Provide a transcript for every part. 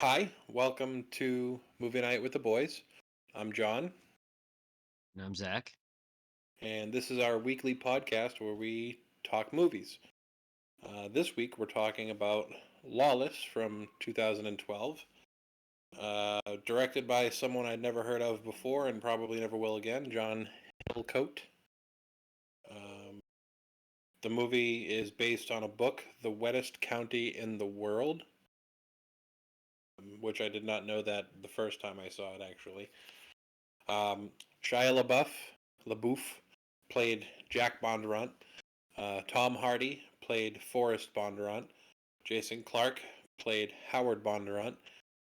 Hi, welcome to Movie Night with the Boys. I'm John, And I'm Zach. and this is our weekly podcast where we talk movies. This week we're talking about Lawless from 2012, directed by someone I'd never heard of before and probably never will again, John Hillcoat. Um, the movie is based on a book, The Wettest County in the World, which I did not know that the first time I saw it, actually. Shia LaBeouf played Jack Bondurant. Tom Hardy played Forrest Bondurant. Jason Clarke played Howard Bondurant.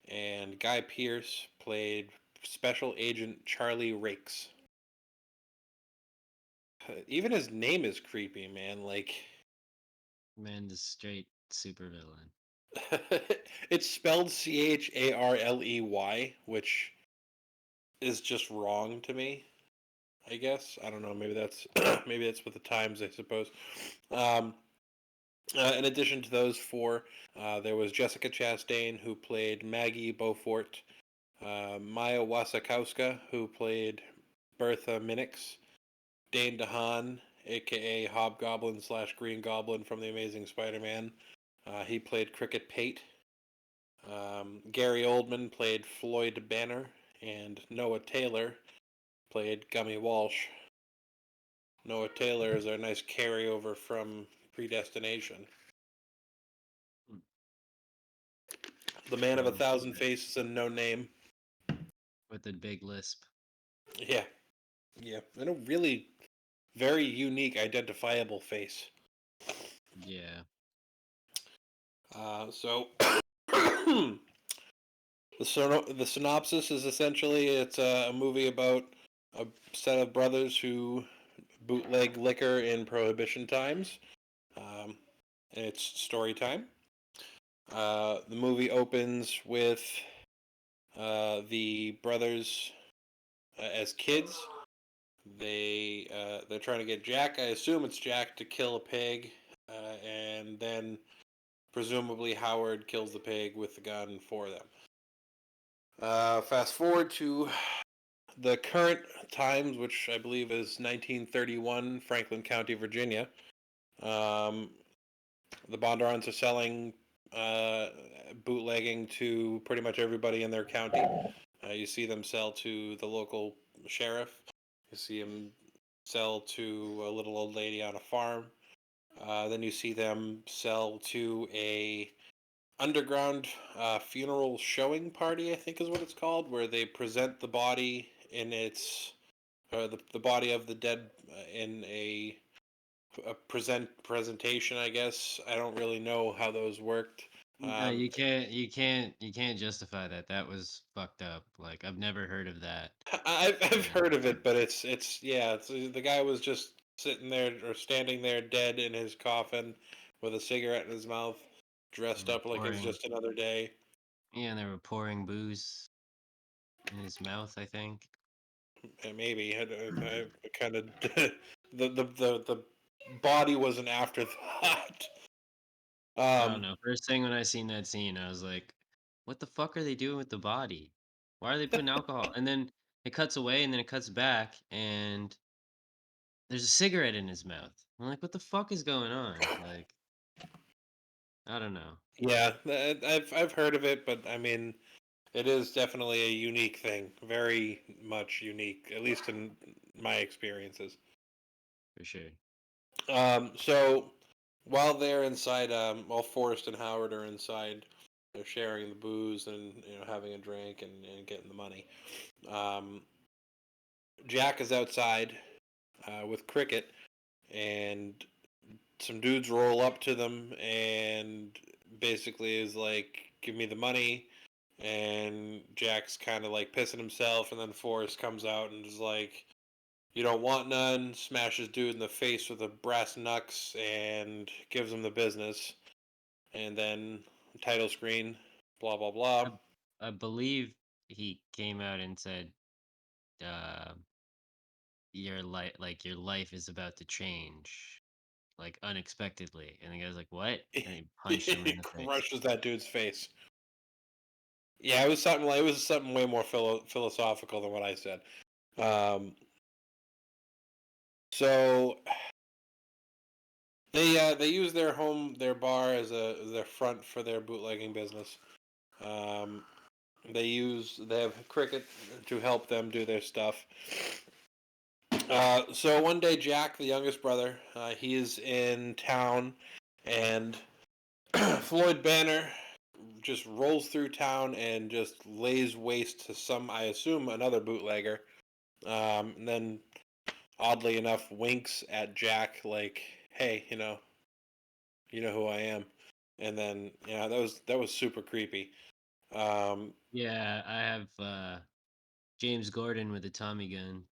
And Guy Pearce played Special Agent Charlie Rakes. Even his name is creepy, man. Like, Man, the straight supervillain. it's spelled Charley, which is just wrong to me. I guess I don't know. Maybe that's maybe that's with the times, I suppose. Um, in addition to those four, there was Jessica Chastain, who played Maggie Beaufort, Maya Wasikowska, who played Bertha Minix, Dane DeHaan, aka Hobgoblin slash Green Goblin from The Amazing Spider-Man. He played Cricket Pate. Gary Oldman played Floyd Banner, and Noah Taylor played Gummy Walsh. Noah Taylor is our nice carryover from Predestination. Hmm. The man of a Oh, thousand shit. faces and no name. With a big lisp. Yeah, yeah, and a really very unique, identifiable face. Yeah. So the the synopsis is essentially it's a movie about a set of brothers who bootleg liquor in Prohibition times. Um, and it's story time. The movie opens with the brothers as kids. They're trying to get Jack. I assume it's Jack to kill a pig, and then presumably Howard kills the pig with the gun for them. Fast forward to the current times, which I believe is 1931, Franklin County, Virginia. Um, the Bondurants are selling uh, bootlegging to pretty much everybody in their county. You see them sell to the local sheriff. You see them sell to a little old lady on a farm. Then you see them sell to a underground funeral showing party, I think is what it's called, where they present the body in its the body of the dead in a presentation. I guess I don't really know how those worked. No, Um, you can't justify that. That was fucked up. Like I've never heard of that. I've And heard of it, but it's yeah, the guy was just sitting there or standing there dead in his coffin with a cigarette in his mouth, they dressed were up like it's pouring just another day. yeah, and they were pouring booze in his mouth, I think. Maybe I kind of the body was an afterthought. I don't Um, know. First thing when I seen that scene, I was like, what the fuck are they doing with the body? Why are they putting alcohol? And then it cuts away and then it cuts back and there's a cigarette in his mouth. I'm like, what the fuck is going on? Like, I don't know. yeah, I've heard of it, but I mean, it is definitely a unique thing, very much unique, at least in my experiences. For sure. So while they're inside, while Forrest and Howard are inside, they're sharing the booze and having a drink and getting the money. Um, Jack is outside with Cricket, and some dudes roll up to them and basically is like, "Give me the money." And Jack's kind of like pissing himself, and then Forrest comes out and is like, "You don't want none." Smashes dude in the face with a brass knucks and gives him the business. And then title screen, blah blah blah. I, I believe he came out and said, uh, your life is about to change, like unexpectedly. And the guy's like, what? And he punched him in He the face. crushes that dude's face. Yeah, it was something way more philosophical than what I said. Um, so they use their bar as their front for their bootlegging business. Um, they have Cricket to help them do their stuff. So one day, Jack, the youngest brother, he is in town, and Floyd Banner just rolls through town and just lays waste to some, I assume, another bootlegger. And then, oddly enough, winks at Jack like, "Hey, you know who I am." And then, yeah, that was super creepy. Um, Yeah, I have James Gordon with a Tommy gun.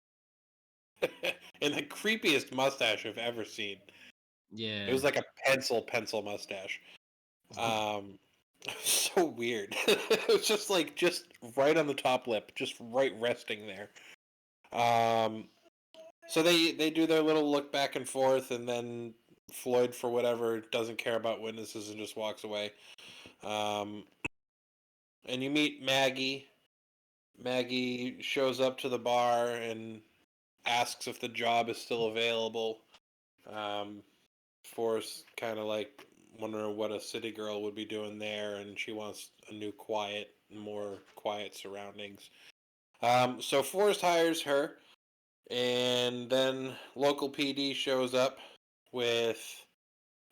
and the creepiest mustache I've ever seen. It Yeah. was like a pencil mustache. Um, so weird. It was just right on the top lip, just right resting there. Um, so they do their little look back and forth, and then Floyd, for whatever, doesn't care about witnesses and just walks away. Um, and you meet Maggie. Maggie shows up to the bar and asks if the job is still available. Um, Forrest kind of like wondering what a city girl would be doing there, and she wants a new more quiet surroundings. So Forrest hires her, and then local PD shows up with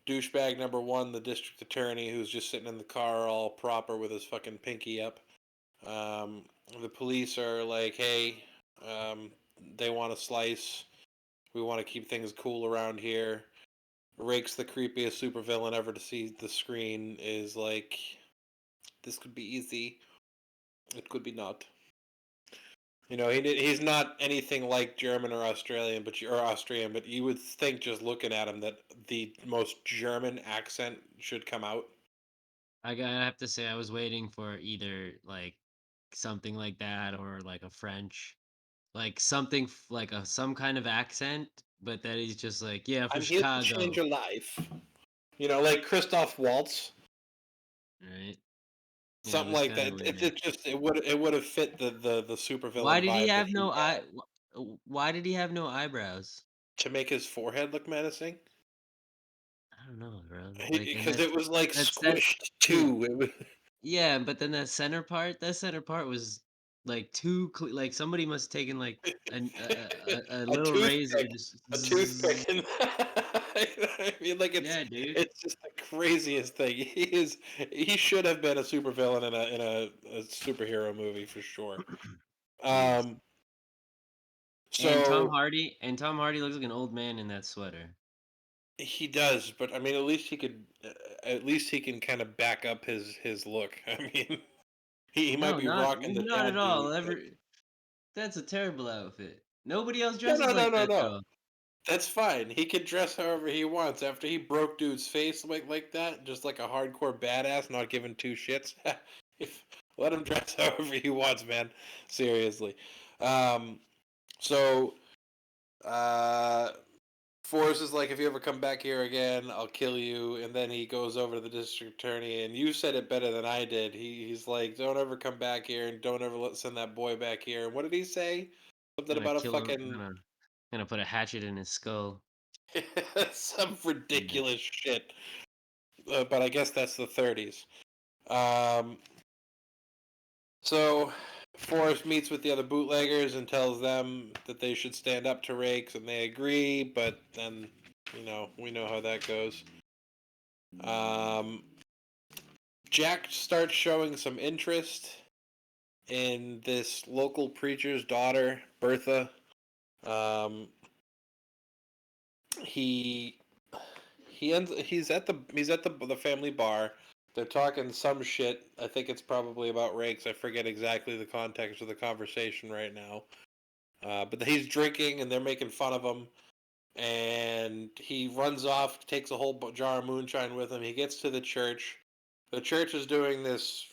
douchebag number one, the district attorney, who's just sitting in the car all proper with his fucking pinky up. Um, the police are like, "Hey, um, they want a slice. We want to keep things cool around here." Rake's the creepiest supervillain ever to see the screen is like, this could be easy. It could be not. He's not anything like German or Austrian, but you would think just looking at him that the most German accent should come out. I have to say I was waiting for either like something like that or like a French, like something like a some kind of accent, but that he's just like, yeah, from I'm here to change Chicago, your life. Like Christoph Waltz, right? Yeah, it something was like kind that. of weird. It would have fit the Why supervillain did he vibe that have he no had eye? Why did he have no eyebrows? to make his forehead look menacing. I don't know, bro. Like, and Because it was like that, squished dude. too. It was Yeah, but then that center part was like like somebody must have taken like a a little razor toothpick, and just a toothpick, and I mean, like yeah, dude. it's just the craziest thing. He should have been a supervillain in a superhero movie for sure. Jeez. Um, And so Tom Hardy looks like an old man in that sweater. he does, but I mean, at least he can kind of back up his look. I mean, he might No, be not rocking the not at dad all. dude, but That's a terrible outfit. Nobody else no, dresses no, no, like no, that no. though. That's fine. He can dress however he wants. After he broke dude's face like that, just like a hardcore badass, not giving two shits. if Let him dress however he wants, man. Seriously. Um, so uh, Forrest is like, if you ever come back here again, I'll kill you. And then he goes over to the district attorney, and you said it better than I did. He's like, don't ever come back here, and don't ever send that boy back here. And what did he say? Something Gonna about a kill him. fucking Gonna put a hatchet in his skull. some Yeah. ridiculous shit. But I guess that's the 30s. Um, so Forrest meets with the other bootleggers and tells them that they should stand up to Rakes, and they agree. But then, we know how that goes. Um, Jack starts showing some interest in this local preacher's daughter, Bertha. Um, he he's at the family bar. They're talking some shit. I think it's probably about rakes. I forget exactly the context of the conversation right now. But he's drinking and they're making fun of him. And he runs off, takes a whole jar of moonshine with him. He gets to the church. The church is doing this.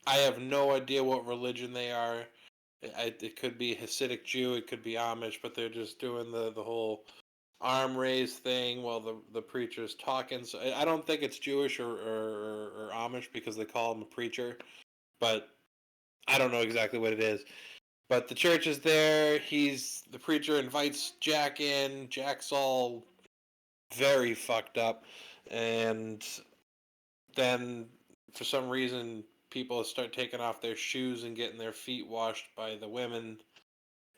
I have no idea what religion they are. It could be Hasidic Jew, it could be Amish, but they're just doing the whole arm raise thing while the preacher's talking. So I don't think it's Jewish or Amish because they call him a preacher. But I don't know exactly what it is. But the church is there. The preacher invites Jack in. Jack's all very fucked up, and then for some reason people start taking off their shoes and getting their feet washed by the women,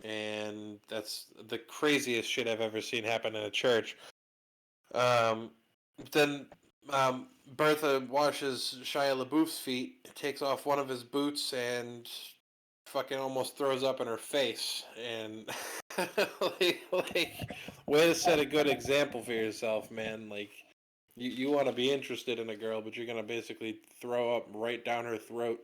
and that's the craziest shit I've ever seen happen in a church. Um, then Bertha washes Shia LaBeouf's feet, takes off one of his boots, and fucking almost throws up in her face. And way to set a good example for yourself, man. Like, you want to be interested in a girl, but you're gonna basically throw up right down her throat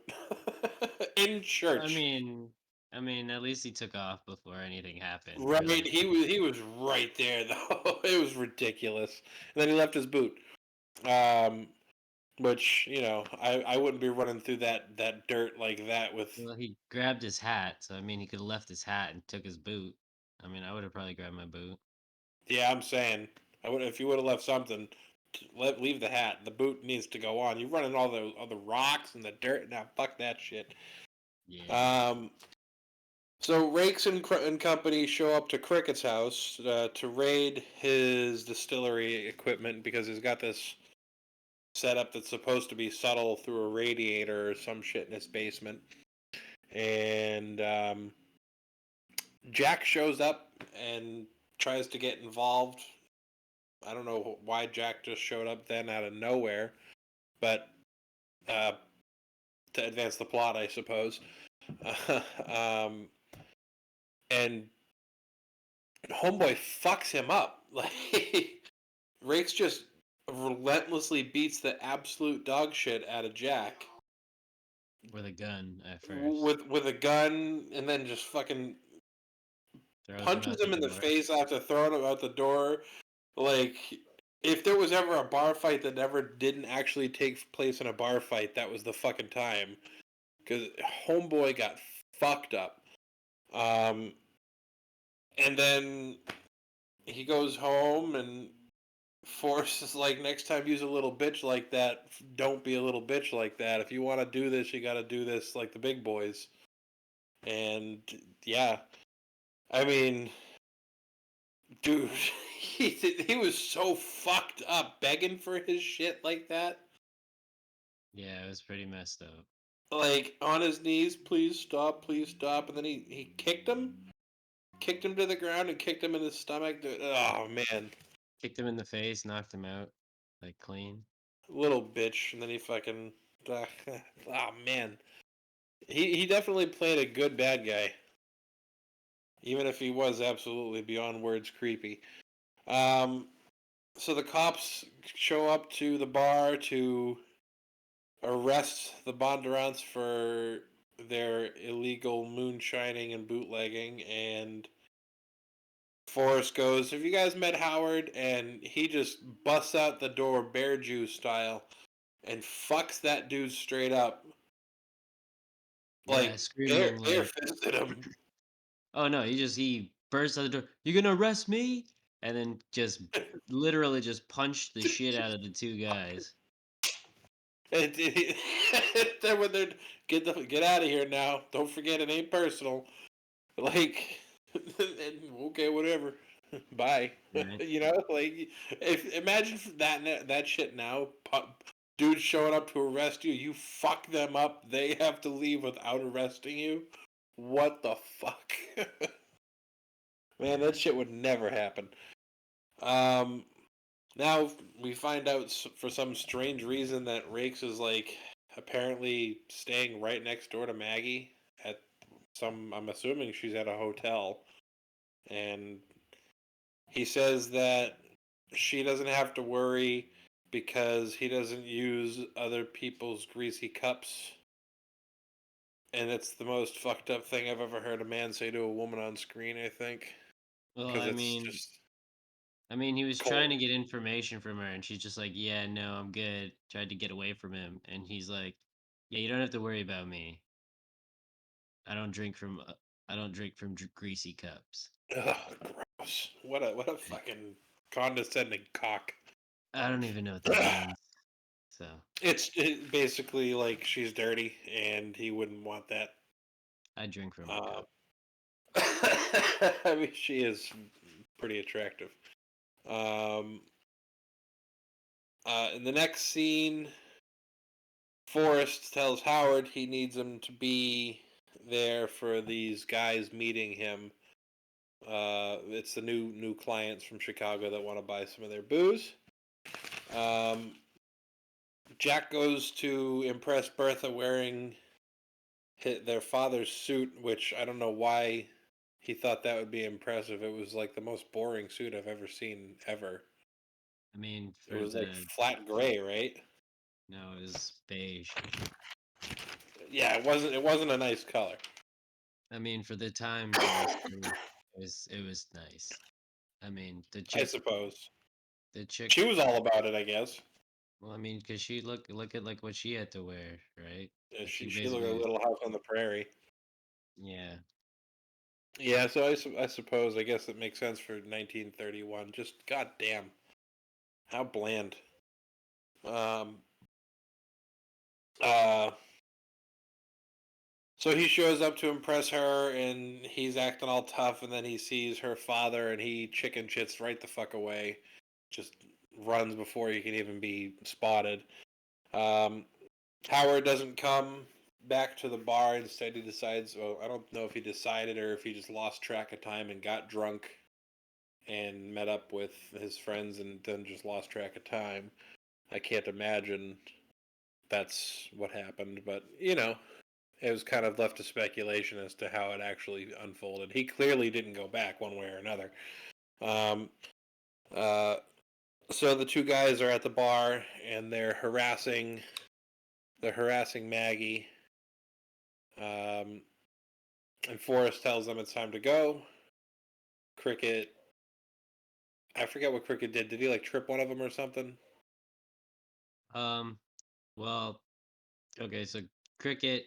in I church. mean, at least he took off before anything happened, Right, really. he was right there though. It was ridiculous. And then he left his boot. Um, which I wouldn't be running through that dirt like that with. Well, he grabbed his hat, so I mean, he could have left his hat and took his boot. I mean, I would have probably grabbed my boot. Yeah, I'm saying I would if you would have left something. Leave the hat. The boot needs to go on. You're running all the rocks and the dirt. Now fuck that shit. Yeah. Um, so Rakes and company show up to Cricket's house to raid his distillery equipment because he's got this setup that's supposed to be subtle through a radiator or some shit in his basement. And Jack shows up and tries to get involved. I don't know why Jack just showed up then out of nowhere, but uh, to advance the plot, I suppose. um, and Homeboy fucks him up. Like Rakes just relentlessly beats the absolute dog shit out of Jack With a gun at first. with a gun, and then just fucking Throws him punches out the him in the door. face after throwing him out the door. Like, if there was ever a bar fight that never didn't actually take place in a bar fight, that was the fucking time. Because Homeboy got fucked up. And then he goes home, and Forrest is like, next time use a little bitch like that. Don't be a little bitch like that. If you want to do this, you got to do this like the big boys. And yeah, I mean, dude, he was so fucked up begging for his shit like that. Yeah, it was pretty messed up. Like on his knees, please stop, and then he kicked him to the ground and kicked him in the stomach. Dude, oh man, Kicked him in the face, knocked him out, like clean. little bitch, and then he fucking, oh man, he definitely played a good bad guy, even if he was absolutely beyond words creepy. Um, so the cops show up to the bar to arrest the Bondurants for their illegal moonshining and bootlegging, and Forrest goes, "Have you guys met Howard?" And he just busts out the door, Bear Jew style, and fucks that dude straight up, Yeah, like bare screaming bare like, fisted him. "Oh no!" He burst out the door. You gonna arrest me? And then just literally just punched the shit out of the two guys. And then when they're get out of here now, don't forget it ain't personal. Like, okay, whatever. Bye. Right? Like if imagine that shit now. Dudes showing up to arrest you, you fuck them up. They have to leave without arresting you. What the fuck, man? That shit would never happen. Um, Now we find out for some strange reason that Rakes is like apparently staying right next door to Maggie at some. I'm assuming she's at a hotel, and he says that she doesn't have to worry because he doesn't use other people's greasy cups. And it's the most fucked up thing I've ever heard a man say to a woman on screen, I think. Well, Because it's just he was trying to cold. get information from her, and she's just like, "Yeah, no, I'm good." Tried to get away from him, and he's like, "Yeah, you don't have to worry about me. I don't drink from, greasy cups." Ugh, gross. What a fucking condescending cock. I don't even know what that means. So It's basically like she's dirty and he wouldn't want that. I drink from her Um, cup. I mean, she is pretty attractive. Um, in the next scene, Forrest tells Howard he needs him to be there for these guys meeting him. It's the new clients from Chicago that want to buy some of their booze. Um, Jack goes to impress Bertha wearing their father's suit, which I don't know why he thought that would be impressive. It was like the most boring suit I've ever seen ever. I mean, It for was like the flat gray, right? no, it was beige. Yeah, it wasn't a nice color. I mean, for the times, it was nice. I mean, I suppose the chick. she was all about it. I guess Well, I mean, cause she look at like what she had to wear, right? yeah, Like she she looked like a basically, Little House on the Prairie. yeah. Yeah, so I suppose I guess it makes sense for 1931. Just goddamn, how bland. Um. Uh. So he shows up to impress her, and he's acting all tough, and then he sees her father, and he chicken shits right the fuck away. Just runs before he can even be spotted. Um, Howard doesn't come back to the bar. Instead, he decides. Well, I don't know if he decided or if he just lost track of time and got drunk and met up with his friends and then just lost track of time. I can't imagine that's what happened, but it was kind of left to speculation as to how it actually unfolded. He clearly didn't go back one way or another. Um, uh, so the two guys are at the bar and they're harassing Maggie. Um, and Forrest tells them it's time to go. Cricket, I forget what Cricket did. Did he like trip one of them or something? Um. Well, okay. So cricket.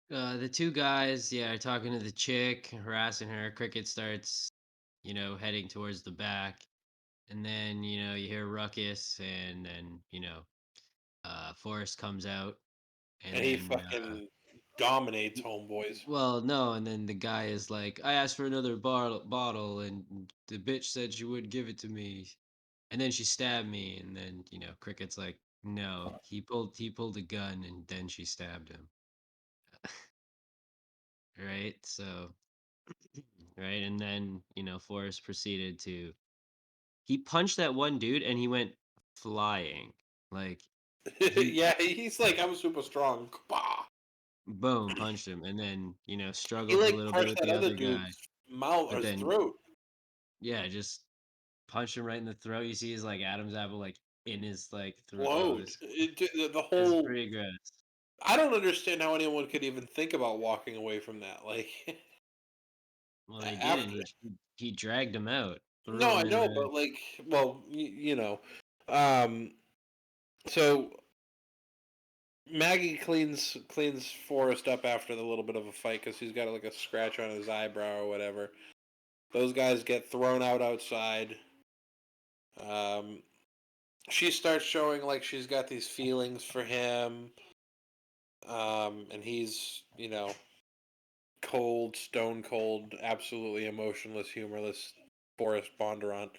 The two guys, yeah, are talking to the chick, harassing her. Cricket starts, heading towards the back, and then you hear ruckus, and then Forrest comes out, and And he then fucking dominates homeboys. well, no, and then the guy is like, I asked for another bottle, and the bitch said she would give it to me, and then she stabbed me, and then Cricket's like, no, he pulled a gun, and then she stabbed him, right? So, right, and then Forrest proceeded to he punched that one dude, and he went flying, like he Yeah, he's like, I'm super strong. Bah! boom punched him, and then He struggled a like little bit punched with that the other other guy, dude's mouth or but his then throat. yeah, just punched him right in the throat. You see his like Adam's apple like in his like throat. Oh, Explode. this The is whole. pretty gross. I don't understand how anyone could even think about walking away from that. Like Well, they didn't. after. He dragged him out, threw No, I him in know, the. but like, well, um. So Maggie cleans Forrest up after the little bit of a fight because he's got like a scratch on his eyebrow or whatever. Those guys get thrown out outside. Um, she starts showing like she's got these feelings for him. And he's, cold, stone cold, absolutely emotionless, humorless Boris Bondurant.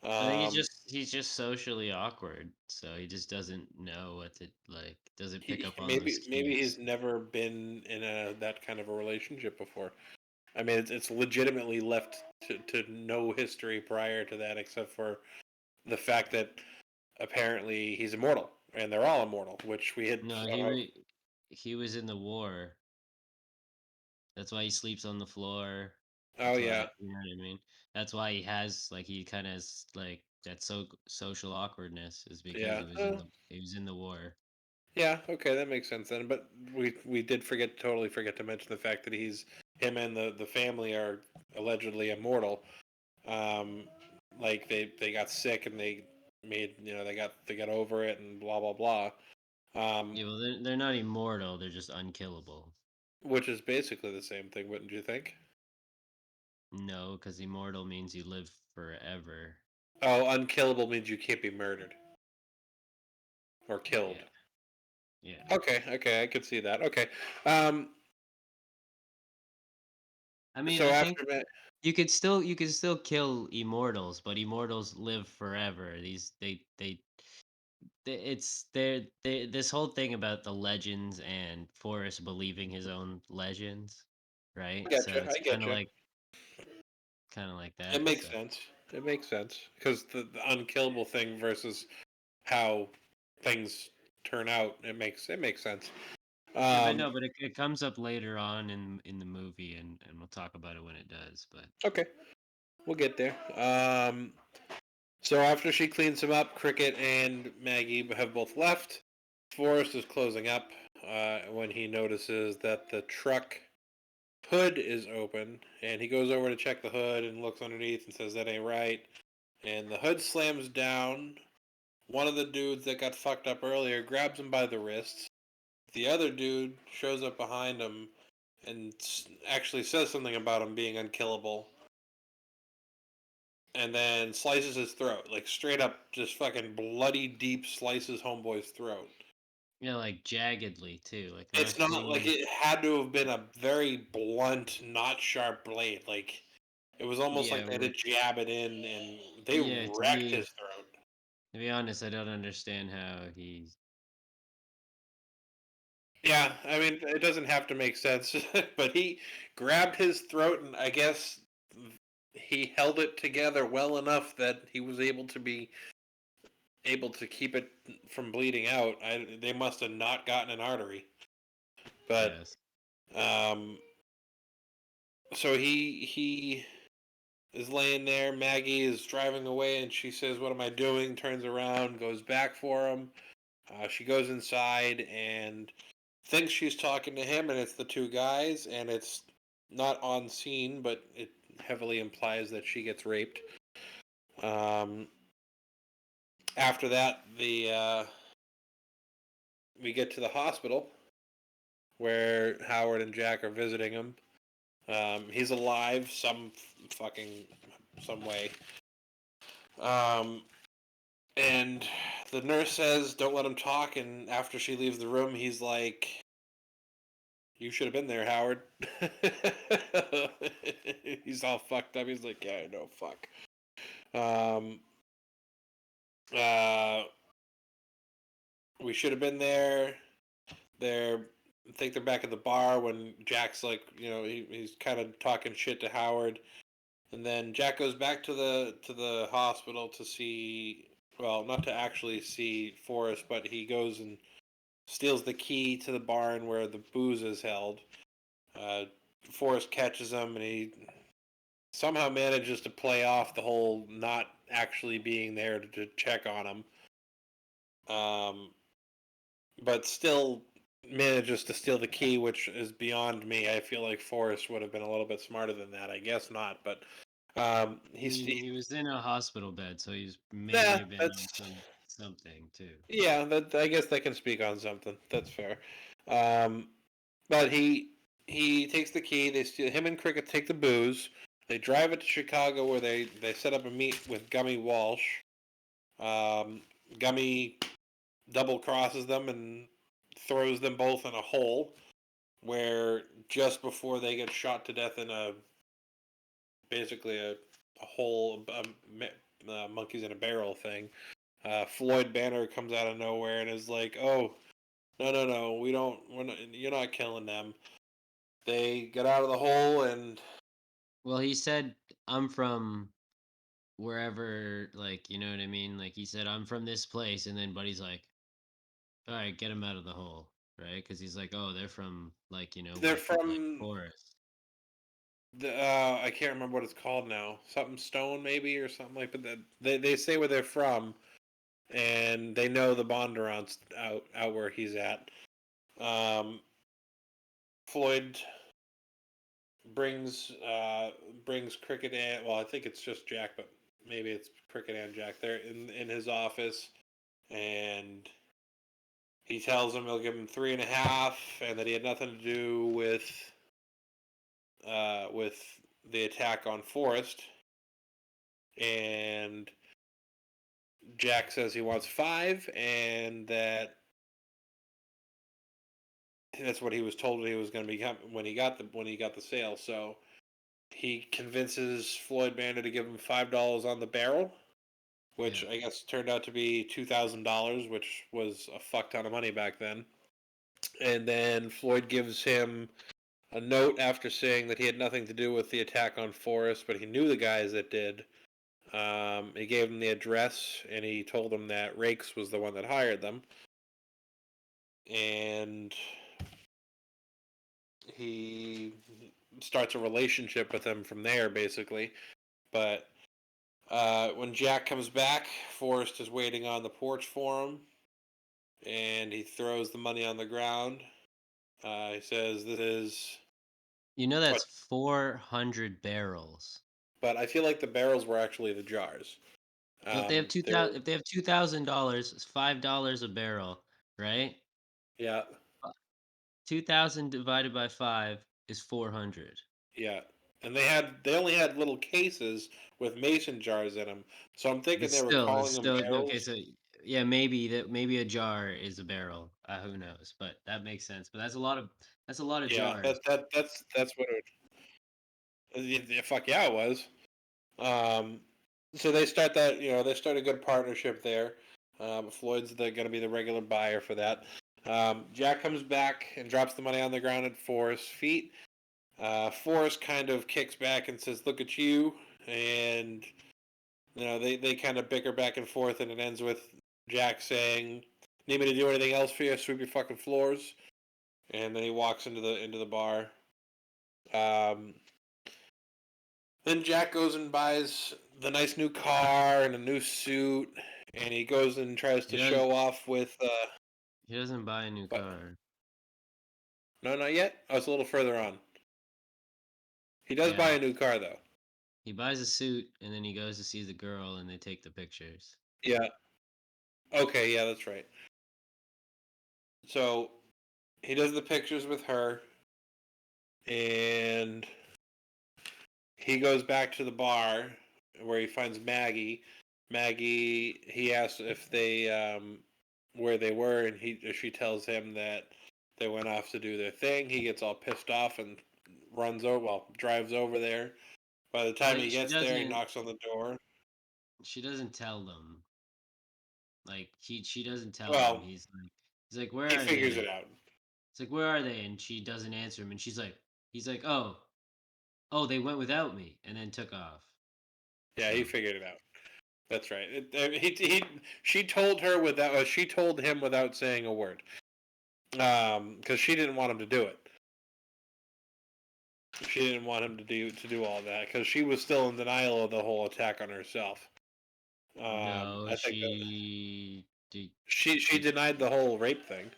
I think Um, he's just socially awkward, so he just doesn't know what to like. Doesn't pick he up on those maybe he's cues. never been in that kind of a relationship before. I mean, it's legitimatately left to no history prior to that, except for the fact that apparently he's immortal, and they're all immortal, which we had. No, he was in the war. That's why he sleeps on the floor. Oh That's yeah, why, you know what I mean? That's why he has like he kind of has like that social awkwardness is because yeah. he was in the war. Yeah, okay, that makes sense then. But we did totally forget to mention the fact that him and the family are allegedly immortal. Um, like they got sick and they made they got over it and blah blah blah. Um, Yeah, well, they're not immortal. They're just unkillable. which is basically the same thing, wouldn't you think? No, because immortal means you live forever. Oh, unkillable means you can't be murdered or killed. Yeah, Yeah. Okay, I could see that. Okay. Um, I mean, so I think after that, you could still kill immortals, but immortals live forever. It's this whole thing about the legends and Forrest believing his own legends, I right? get So you. it's I get you. kind of like It that. makes So sense. It makes sense because the unkillable thing versus how things turn out. It makes sense. yeah, but Um, no, but it comes up later on in the movie, and we'll talk about it when it does. But okay, we'll get there. So after she cleans him up, Cricket and Maggie have both left. Forrest is closing up when he notices that the truck hood is open, and he goes over to check the hood and looks underneath and says that ain't right. And the hood slams down. One of the dudes that got fucked up earlier grabs him by the wrists. The other dude shows up behind him and actually says something about him being unkillable, and then slices his throat, like straight up, just fucking bloody deep slices homeboy's throat. yeah, like jaggedly too, like not a It's not like clean. it had to have been a very blunt, not sharp blade. Like it was almost like Yeah, they had to jab it in, and they yeah. To wrecked be his throat. to be honest, I don't understand how he's. Yeah, I mean, it doesn't have to make sense, but he grabbed his throat, and I guess he held it together well enough that he was able to keep it from bleeding out. They must have not gotten an artery, but Yes. um, so he is laying there. Maggie is driving away, and she says, "What am I doing?" Turns around, goes back for him. She goes inside and thinks she's talking to him, and it's the two guys, and it's not on scene, but it heavily implies that she gets raped. Um, after that, the we get to the hospital where Howard and Jack are visiting him. He's alive fucking some way. Um, and the nurse says, "Don't let him talk." And after she leaves the room, he's like, "You should have been there, Howard." He's all fucked up. He's like, "Yeah, I know, fuck." Um, uh, we should have been there. I think they're back at the bar when Jack's like, he's kind of talking shit to Howard, and then Jack goes back to the hospital to see, well, not to actually see Forrest, but he goes and steals the key to the barn where the booze is held. Uh, Forrest catches him, and he somehow manages to play off the whole not actually being there to check on him. Um, but still manages to steal the key, which is beyond me. I feel like Forrest would have been a little bit smarter than that. I guess not, but I mean, he was in a hospital bed, so he's nah, maybe been on that's something too. yeah. That I guess that can speak on something. That's fair. Um, but he takes the key. They steal him and Cricket take the booze. They drive it to Chicago where they set up a meet with Gummy Walsh. Um, Gummy double crosses them and throws them both in a hole where just before they get shot to death in basically a hole, monkeys in a barrel thing, Floyd Banner comes out of nowhere and is like, "Oh, no, no, no, you're not killing them." They get out of the hole and Well, he said, "I'm from wherever," like, you know what I mean? Like he said, "I'm from this place," and then Buddy's like, "All right, get him out of the hole," right? Because he's like, "Oh, they're from like they're like from forest." I can't remember what it's called now. Something Stone maybe or something like that. They say where they're from, and they know the Bondurant's out where he's at. Um, Floyd brings brings Cricket and, well, I think it's just Jack, but maybe it's Cricket and Jack. They're in his office, and he tells him he'll give him 3.5, and that he had nothing to do with the attack on Forrest. And Jack says he wants 5, and that That's what he was told he was going to become when he got the sale. So he convinces Floyd Manor to give him $5 on the barrel, Yeah. which I guess turned out to be $2,000, which was a fuck ton of money back then. And then Floyd gives him a note after saying that he had nothing to do with the attack on Forrest, but he knew the guys that did. He gave him the address, and he told him that Rakes was the one that hired them. And he starts a relationship with him from there, basically. But when Jack comes back, Forrest is waiting on the porch for him, and he throws the money on the ground. He says, "This is You know what?" that's 400 barrels. But I feel like the barrels were actually the jars. So if they have They were, if they have $2,000, it's $5 a barrel, right? yeah, 2,000 divided by 5 is 400. yeah, and they only had little cases with mason jars in them. So I'm thinking But they were still, it's calling them still okay. barrels. So yeah, maybe a jar is a barrel. Who knows? But that makes sense. But that's a lot of Yeah, jars. that's what it. Yeah, fuck yeah, it was. Um, so they start that, they start a good partnership there. Floyd's going to be the regular buyer for that. Jack comes back and drops the money on the ground at Forrest's feet. Forrest kind of kicks back and says, "Look at you," and they kind of bicker back and forth, and it ends with Jack saying, "Need me to do anything else for you? Sweep your fucking floors." And then he walks into the bar. Um, Then Jack goes and buys the nice new car and a new suit, and he goes and tries He to does show off with he doesn't buy a new what? car. No, not yet. Oh, it's a little further on. He does buy Yeah. a new car though. He buys a suit and then he goes to see the girl and they take the pictures. Yeah. Okay. Yeah, that's right. So he does the pictures with her, and he goes back to the bar where he finds Maggie. Maggie. He asks if they where they were, and she tells him that they went off to do their thing. He gets all pissed off and drives over there. By the time Well, he gets there, he knocks on the door. she doesn't tell them. Like she doesn't tell them. Well, He's like, "Where he are figures they?" it out. It's like, "Where are they?" And she doesn't answer him and he's like, "Oh, they went without me," and then took off. Yeah, So, he figured it out. That's right. She told him without saying a word. Because she didn't want him to do it. She didn't want him to do all that because she was still in denial of the whole attack on herself. no, I think that she she denied the whole rape thing.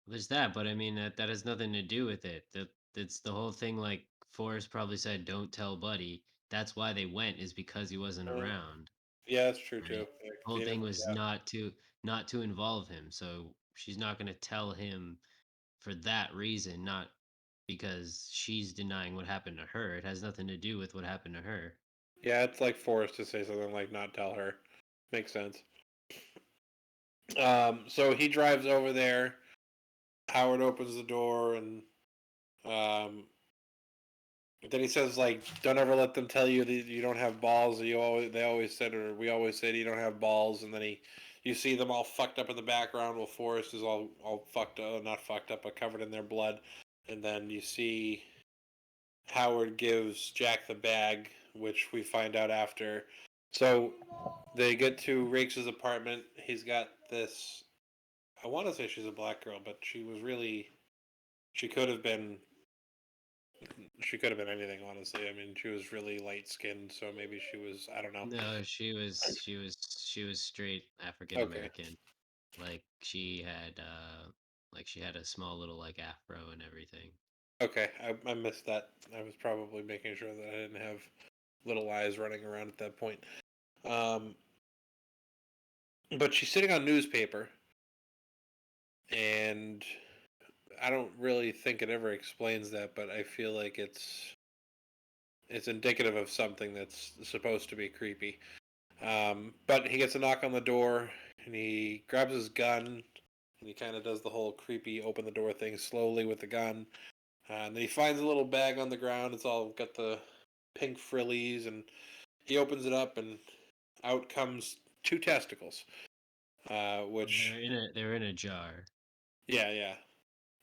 there's that, but I mean that has nothing to do with it. That's the whole thing. Like Forrest probably said, "Don't tell Buddy." That's why they went is because he wasn't Uh, around, yeah, that's true right? too. Yeah, The whole he thing didn't. was Yeah, not to involve him. So she's not going to tell him for that reason, not because she's denying what happened to her. It has nothing to do with what happened to her. yeah, it's like Forrest to say something like not tell her. Makes sense. So he drives over there. Howard opens the door, and um, then he says, like, "Don't ever let them tell you that you don't have balls. They always said, or we always said you don't have balls." And then you see them all fucked up in the background while Forrest is all fucked up, not fucked up, but covered in their blood. And then you see Howard gives Jack the bag, which we find out after. So they get to Rakes' apartment. He's got this. I want to say she's a black girl, but she was really. She could have been. She could have been anything, honestly. I mean, she was really light skinned, so maybe she was. I don't know. No, she was straight African Okay. American. Like she had a small little like afro and everything. Okay. I missed that. I was probably making sure that I didn't have little eyes running around at that point. Um, but she's sitting on newspaper, and I don't really think it ever explains that, but I feel like it's indicative of something that's supposed to be creepy. But he gets a knock on the door, and he grabs his gun, and he kind of does the whole creepy open the door thing slowly with the gun. And then he finds a little bag on the ground. It's all got the pink frillies, and he opens it up, and out comes two testicles. Which They're in a jar. yeah,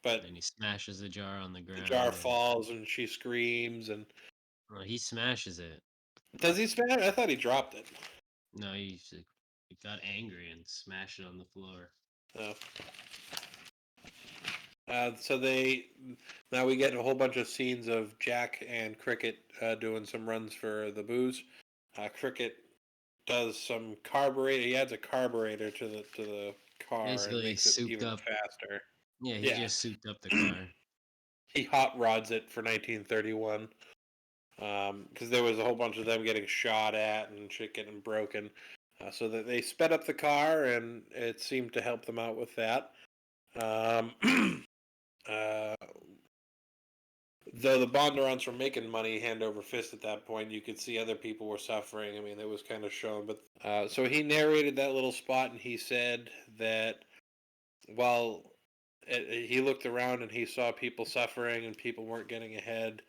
but And he smashes the jar on the the jar ground, and falls, and she screams. And well, he smashes it. does he smash? I thought he dropped it. No, he got angry and smashed it on the floor. Oh. So now we get a whole bunch of scenes of Jack and Cricket doing some runs for the booze. Cricket does some carburetor. He adds a carburetor to the car and Basically makes it souped even up. faster. Yeah, he Yeah, just souped up the car. he hot rods it for 1931. Because there was a whole bunch of them getting shot at and shit getting broken. So that they sped up the car, and it seemed to help them out with that. Uh, though the Bondurants were making money hand over fist at that point, you could see other people were suffering. I mean, it was kind of shown. But so he narrated that little spot, and he said that while he looked around and he saw people suffering and people weren't getting ahead,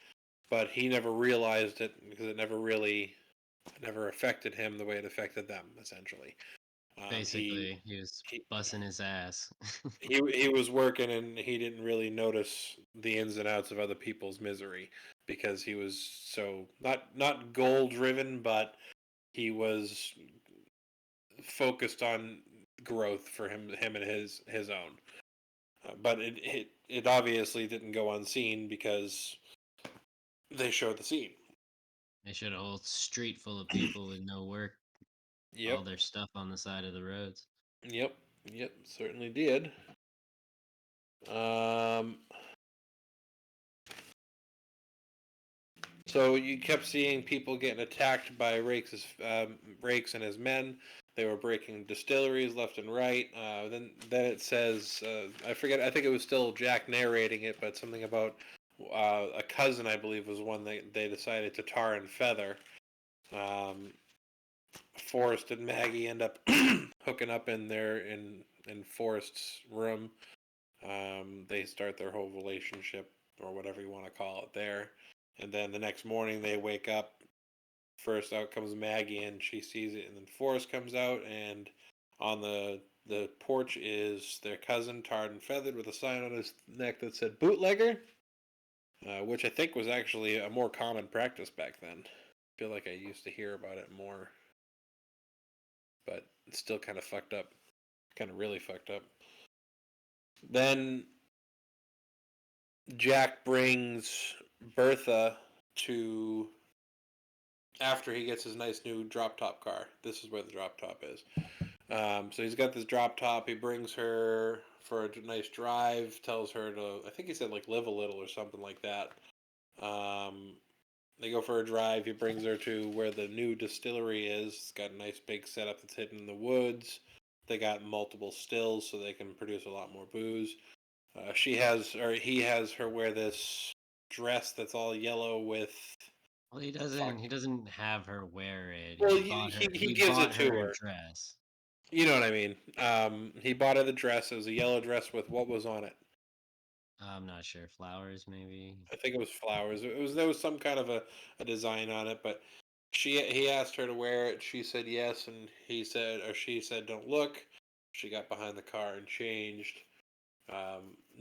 but he never realized it because it never affected him the way it affected them. Essentially, Basically, he was he busting his ass. he was working and he didn't really notice the ins and outs of other people's misery because he was so not goal driven, but he was focused on growth for him and his own. But it obviously didn't go unseen because they showed the scene. They showed a whole street full of people with no work, all Yep, their stuff on the side of the roads. yep, yep. Certainly did. Um, So you kept seeing people getting attacked by Rakes and his men. They were breaking distilleries left and right. Then it says I forget. I think it was still Jack narrating it, but something about a cousin, I believe, was one they decided to tar and feather. Um, Forrest and Maggie end up hooking up in Forrest's room. They start their whole relationship or whatever you want to call it there. And then the next morning they wake up. First out comes Maggie and she sees it, and then Forrest comes out, and on the porch is their cousin, tarred and feathered, with a sign on his neck that said "bootlegger," which I think was actually a more common practice back then. I feel like I used to hear about it more, but it's still kind of fucked up, kind of really fucked up. Then Jack brings Bertha to after he gets his nice new drop top car. This is where the drop top is. So he's got this drop top. He brings her for a nice drive. Tells her to, I think he said like live a little or something like that. Um, they go for a drive. He brings her to where the new distillery is. It's got a nice big setup that's hidden in the woods. They got multiple stills so they can produce a lot more booze. He has her wear this dress that's all yellow with. Well, Fuck. he doesn't have her wear it. Well, he He gives it bought to her a her. dress. You know what I mean. He bought her the dress. It was a yellow dress with what was on it. I'm not sure. Flowers, maybe. I think it was flowers. There was some kind of a design on it, but he asked her to wear it. She said yes, and she said don't look. She got behind the car and changed.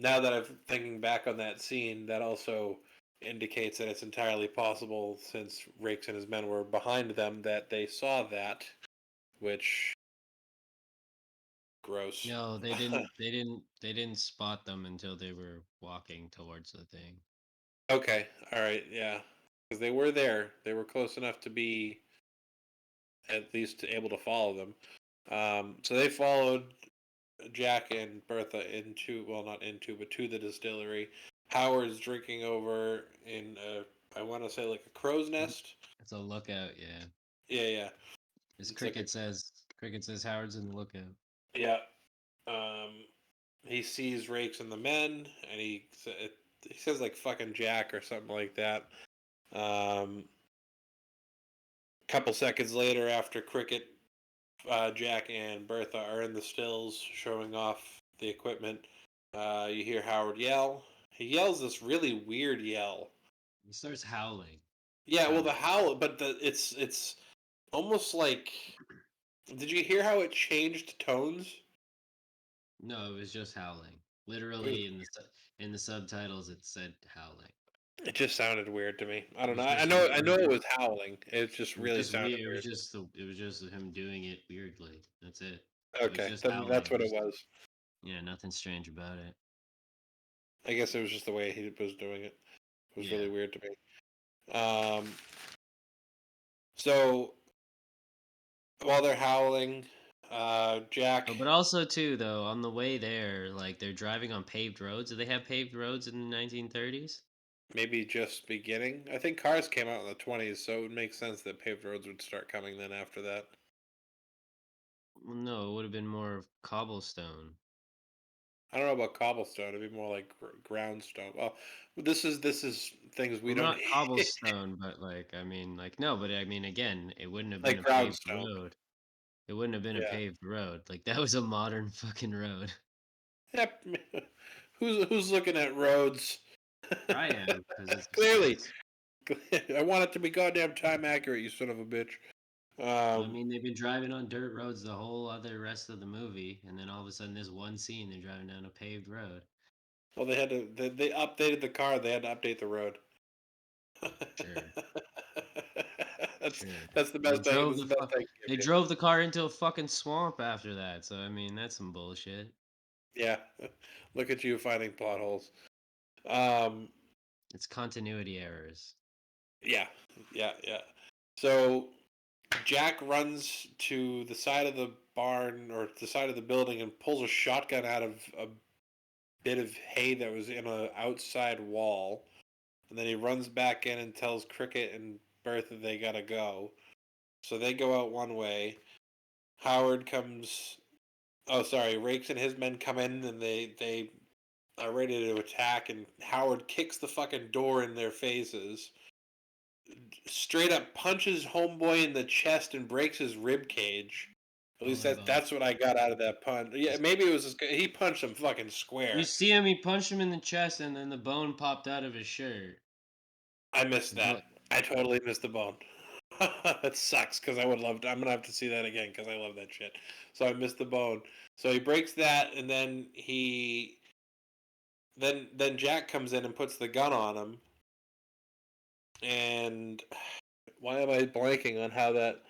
Now that I'm thinking back on that scene, that also indicates that it's entirely possible, since Rakes and his men were behind them, that they saw that, which gross. No, They didn't spot them until they were walking towards the thing. Okay, all right, yeah, because they were there. They were close enough to be at least able to follow them. So they followed Jack and Bertha into, well, not into, but to the distillery. Howard's drinking over in I want to say like a crow's nest. It's a lookout, yeah. Yeah, yeah. As It's like a Cricket says Howard's in the lookout. yeah. Um, he sees Rakes and the men, and he says like fucking Jack or something like that. Um, Couple seconds later, after Cricket, Jack and Bertha are in the stills showing off the equipment. You hear Howard yell. He yells this really weird yell. He starts howling. Yeah, well, the howl, but it's almost like. Did you hear how it changed tones? No, it was just howling. It, was, Literally in the subtitles, it said howling. it just sounded weird to me. I It don't know. was I just know. I know weird. it was howling. It just It was really just sounded weird. weird. It was just him doing it weirdly. That's it. It was Okay, just then that's howling. what it was. Yeah, nothing strange about it. I guess it was just the way he was doing it. It was Yeah. really weird to me. So while they're howling, Jack Oh, but also too though, on the way there, like they're driving on paved roads. Did they have paved roads in the 1930s? maybe just beginning. I think cars came out in the 20s, so it would make sense that paved roads would start coming then after that. Well, no, it would have been more of cobblestone. I don't know about cobblestone. It'd be more like groundstone. Well, this is things we Well, don't not cobblestone, but like I mean, like no, but I mean again, it wouldn't have been like a paved groundstone. road. It wouldn't have been a Yeah. paved road. Like that was a modern fucking road. Yep. Who's looking at roads? I am because it's a Clearly, space. I want it to be goddamn time accurate. You son of a bitch. Well, I Um, mean, they've been driving on dirt roads the whole other rest of the movie, and then all of a sudden, this one scene, they're driving down a paved road. well, they had to. They updated the car. They had to update the road. Sure, that's sure. that's the They best thing. drove That's the the best fu- thing to They give you. drove the car into a fucking swamp after that. So I mean, that's some bullshit. Yeah. Look at you finding plot holes. Um, It's continuity errors. yeah, yeah. So Jack runs to the side of the barn or the side of the building and pulls a shotgun out of a bit of hay that was in a outside wall. And then he runs back in and tells Cricket and Bertha they gotta go. So they go out one way. Howard comes. Oh, sorry. Rakes and his men come in and they are ready to attack. And Howard kicks the fucking door in their faces. Straight up punches Homeboy in the chest and breaks his rib cage. At Oh least my god! that's what I got out of that punch. Yeah, maybe it was he punched him fucking You square. see him? He punched him in the chest, and then the bone popped out of his shirt. I missed The bo- that. I totally missed the bone. That sucks because I would love to. I'm gonna have to see that again because I love that shit. So I missed the bone. So he breaks that, and then then Jack comes in and puts the gun on him. And why am I blanking on how that?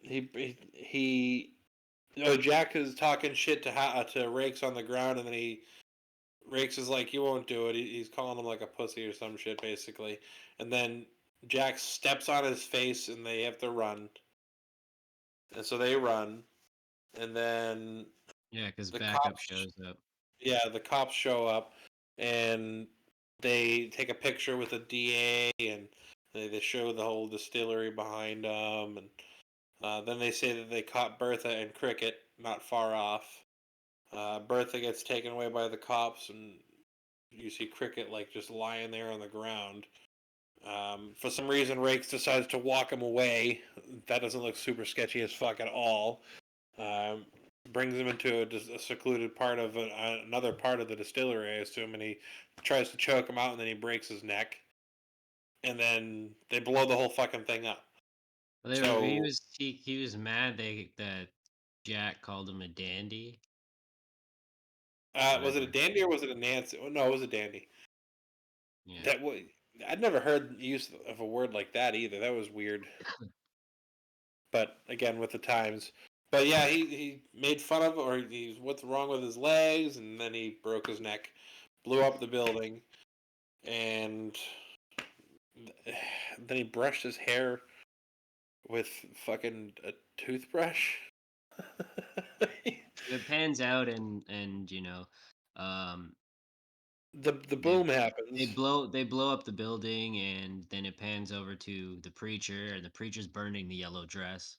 He oh, Jack is talking shit to Rakes on the ground, and then Rakes is like, "You won't do it." He's calling him like a pussy or some shit, basically. And then Jack steps on his face, and they have to run. And so they run, and then yeah, because the backup cops, shows up. yeah, the cops show up, and they take a picture with a DA, and they show the whole distillery behind them, and then they say that they caught Bertha and Cricket not far off. Bertha gets taken away by the cops, and you see Cricket like just lying there on the ground. For some reason, Rakes decides to walk him away. That doesn't look super sketchy as fuck at all. Um, Brings him into a secluded part of another part of the distillery, I assume, and he tries to choke him out, and then he breaks his neck, and then they blow the whole fucking thing up. So, He was mad that Jack called him a dandy. was it a Whatever. dandy or was it a Nancy? Oh, no, it was a dandy. Yeah. That was. I'd never heard use of a word like that either. That was weird. But again, with the times. But yeah, he made fun of, or he's what's wrong with his legs, and then he broke his neck, blew up the building, and then he brushed his hair with fucking a toothbrush. It pans out and um The they boom happens. they blow up the building and then it pans over to the preacher and the preacher's burning the yellow dress.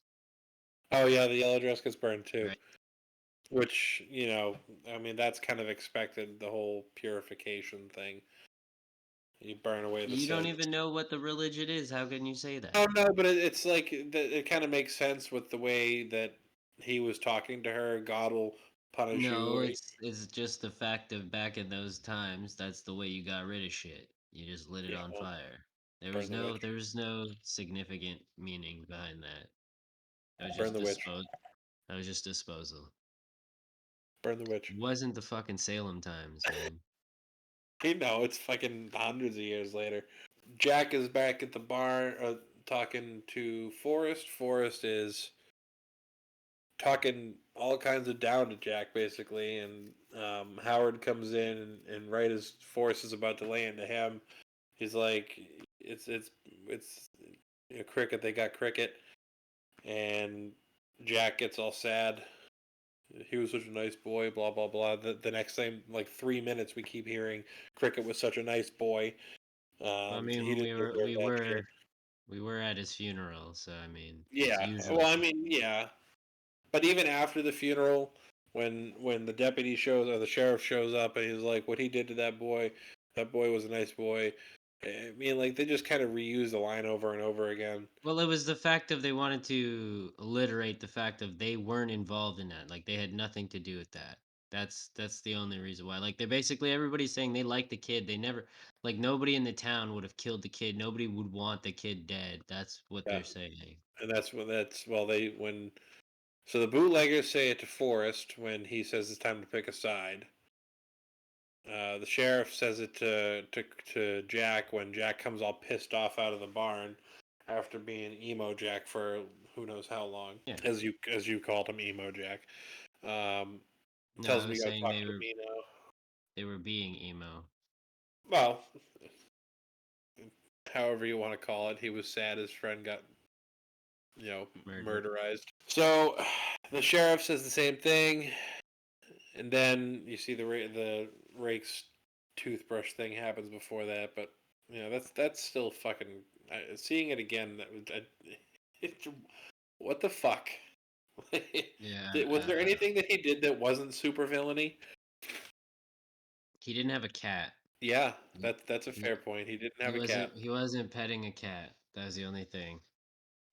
Oh yeah, the yellow dress gets burned too. Right. Which, I mean, that's kind of expected, the whole purification thing. You burn away the You don't sins. even know what the religion is. How can you say that? Oh no, but it's like it kind of makes sense with the way that he was talking to her. God will punish No, you. it's just the fact of back in those times, that's the way you got rid of shit. You just lit it Yeah, on well, fire. burn the witch. There was no significant meaning behind that. That was Burn just the witch. that was just disposal. Burn the witch. It wasn't the fucking Salem times, man. You know, it's fucking hundreds of years later. Jack is back at the bar talking to Forrest. Forrest is talking all kinds of down to Jack, basically, and Howard comes in, and right as Forrest is about to lay into him, he's like, it's cricket. They got cricket, and Jack gets all sad. He was such a nice boy, blah blah blah. The next thing, like 3 minutes, we keep hearing Cricket was such a nice boy. I He mean, didn't deserve that shit. we were at his funeral, so I mean, it's Yeah, well, usual. I mean, yeah, but even after the funeral, when the deputy shows or the sheriff shows up and he's like, "What he did to that boy was a nice boy." I mean, like they just kind of reuse the line over and over again. Well, it was the fact of they wanted to alliterate the fact of they weren't involved in that. Like they had nothing to do with that. That's the only reason why. Like they basically everybody's saying they like the kid. They never like nobody in the town would have killed the kid. Nobody would want the kid dead. That's what Yeah, they're saying. and that's well they when so the bootleggers say it to Forrest when he says it's time to pick a side. The sheriff says it to Jack when Jack comes all pissed off out of the barn after being emo Jack for who knows how long, Yeah. as you called him, emo Jack. Um, No, tells I him you was got to saying talk to me now. they were being emo Well, however you want to call it, he was sad his friend got murdered. murderized. So the sheriff says the same thing, and then you see the rake's toothbrush thing happens before that, but that's still fucking. Seeing it again, it, what the fuck? Yeah. Was there anything that he did that wasn't super villainy? He didn't have a cat. Yeah, He, that's a fair point. He didn't have a cat. he wasn't petting a cat. That was the only thing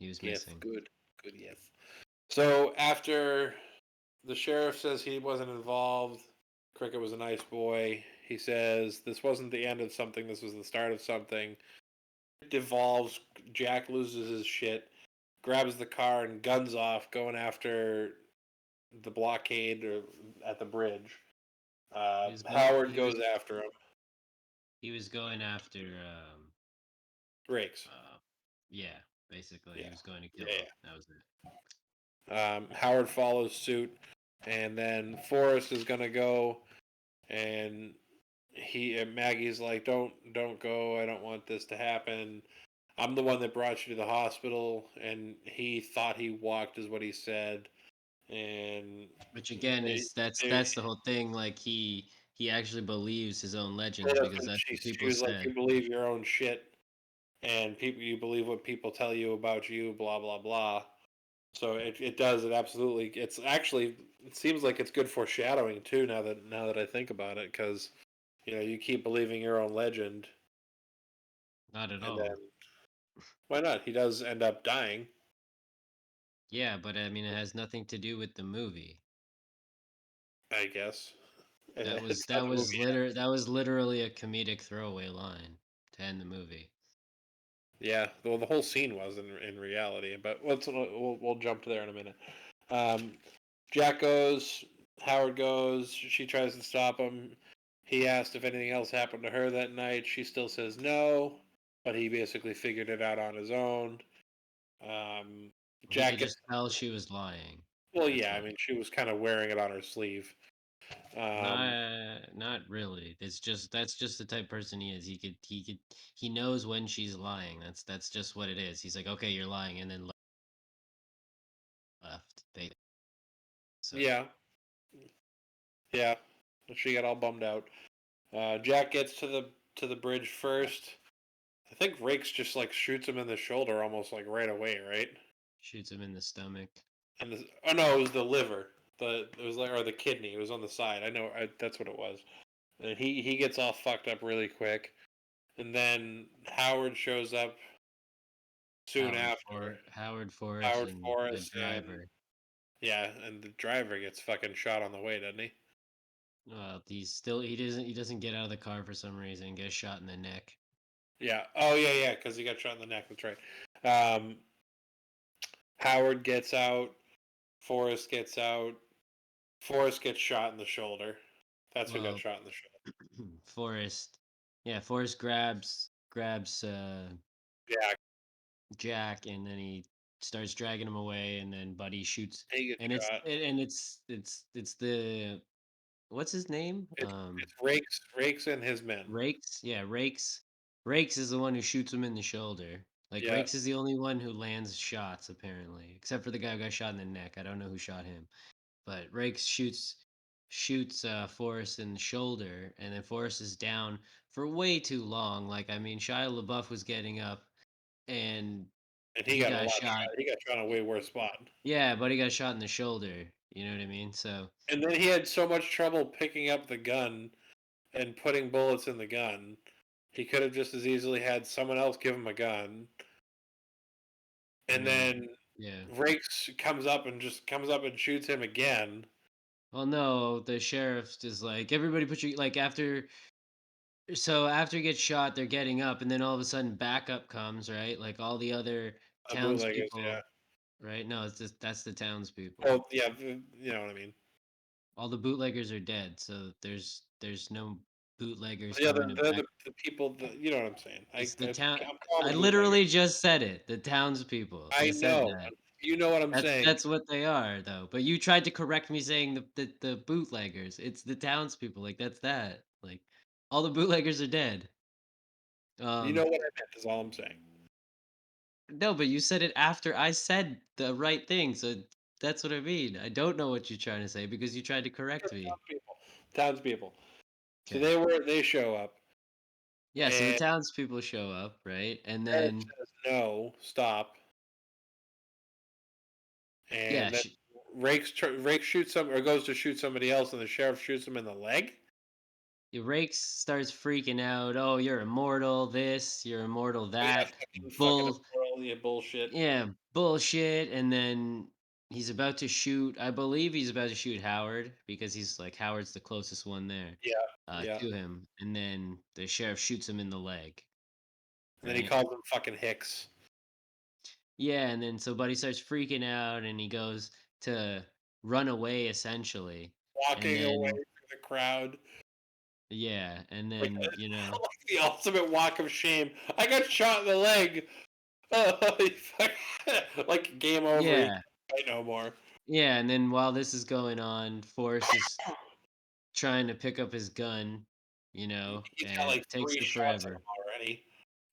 he was Yes, missing. good, yes. So after the sheriff says he wasn't involved, Cricket was a nice boy. He says this wasn't the end of something. This was the start of something. It devolves. Jack loses his shit, grabs the car and guns off, going after the blockade or at the bridge. Howard goes after him. he was going after Rakes. yeah, basically he Yeah, was going to kill him. yeah. That was it. Howard follows suit, and then Forrest is gonna go, and Maggie's like, don't go. I don't want this to happen. I'm the one that brought you to the hospital, and he thought he walked, is what he said, and Which again they, is they that's the whole thing. Like he actually believes his own legends that's because when that's what she people was like, you said. believe your own shit, and you believe what people tell you about you, blah blah blah. So it does it absolutely. It's actually it seems like it's good foreshadowing too. Now that I think about it, because you keep believing your own legend, Not at and then all. why not? He does end up dying, Yeah, but I mean it has nothing to do with the movie. I guess. It's how That the movie ends. that was literally a comedic throwaway line to end the movie. Yeah, well, the whole scene was in reality, but we'll jump to there in a minute. Um, Jack goes, Howard goes. She tries to stop him. He asked if anything else happened to her that night. She still says no, but he basically figured it out on his own. Um, He Jack could gets just tell she was lying. well, That's yeah. I why. mean, she was kind of wearing it on her sleeve. Um, Not really. It's just that's just the type of person he is. He knows when she's lying. That's just what it is. He's like, okay, you're lying, and then left. So yeah, yeah. She got all bummed out. Jack gets to the bridge first. I think Rakes just like shoots him in the shoulder almost like right away, right? shoots him in the stomach. And oh no, it was the liver. It was like or the kidney. It was on the side. I know that's what it was. And he gets all fucked up really quick. And then Howard shows up soon after. Howard Forrest Howard and a Forrest and driver. Yeah, and the driver gets fucking shot on the way, doesn't he? Well, he doesn't get out of the car for some reason and gets shot in the neck. Yeah. Oh yeah, because he got shot in the neck. That's right. Um, Howard gets out. Forrest gets out. Forrest gets shot in the shoulder. That's who got Well, shot in the shoulder. Forrest, yeah, Forrest grabs Yeah, Jack, and then he starts dragging him away, and then Buddy shoots, he gets and shot. it's the what's his name? It's Rakes and his men. Rakes. Yeah, Rakes is the one who shoots him in the shoulder. Like Yeah, Rakes is the only one who lands shots apparently, except for the guy who got shot in the neck. I don't know who shot him, but Rakes shoots Forrest in the shoulder, and then Forrest is down for way too long. Like I mean, Shia LaBeouf was getting up, and and he he got a got lot shot. shot. He got shot in a way worse spot. Yeah, but he got shot in the shoulder. You know what I mean? So And then he had so much trouble picking up the gun and putting bullets in the gun. He could have just as easily had someone else give him a gun. and And then then yeah. Rakes comes up and shoots him again. Well, no, the sheriff is like, everybody put your like after he gets shot, they're getting up, and then all of a sudden backup comes, right? Like all the other Bootleggers, yeah. townspeople, right? No, it's just that's the townspeople. Oh, yeah, you know what I mean. All the bootleggers are dead, so there's no bootleggers Yeah, coming to back. the people, you know what I'm saying. It's the town. I'm calling I them bootleggers. literally just said it. The townspeople. I I said know. that. You know what I'm saying. That's what they are, though. But you tried to correct me saying the bootleggers. It's the townspeople. Like that's that. Like all the bootleggers are dead. You know Um, what I meant is all I'm saying. no, but you said it after I said the right thing, so that's what I mean. I don't know what you're trying to say because you tried to correct me. Townspeople. Townspeople. So Okay. they show up Yeah, so the and townspeople show up, right? And sheriff then says no, stop. yeah, And then Rakes shoots some or goes to shoot somebody else, and the sheriff shoots him in the leg. Rakes starts freaking out. Oh, you're immortal. This, you're immortal. Oh yeah, That. fucking Bull. immoral, yeah, bullshit. Yeah, bullshit. And then he's about to shoot. I believe he's about to shoot Howard because he's like Howard's the closest one there Yeah, yeah. to him. And then the sheriff shoots him in the leg. And then he Right. calls him fucking Hicks. Yeah, and then so Buddy starts freaking out, and he goes to run away essentially. And Walking away then through the crowd. yeah, and Like, then like the ultimate walk of shame. I got shot in the leg. Oh, like game over. He yeah, can't fight no more. yeah, and then while this is going on, Forrest is trying to pick up his gun, He's got and like it takes three him shots in him forever. already.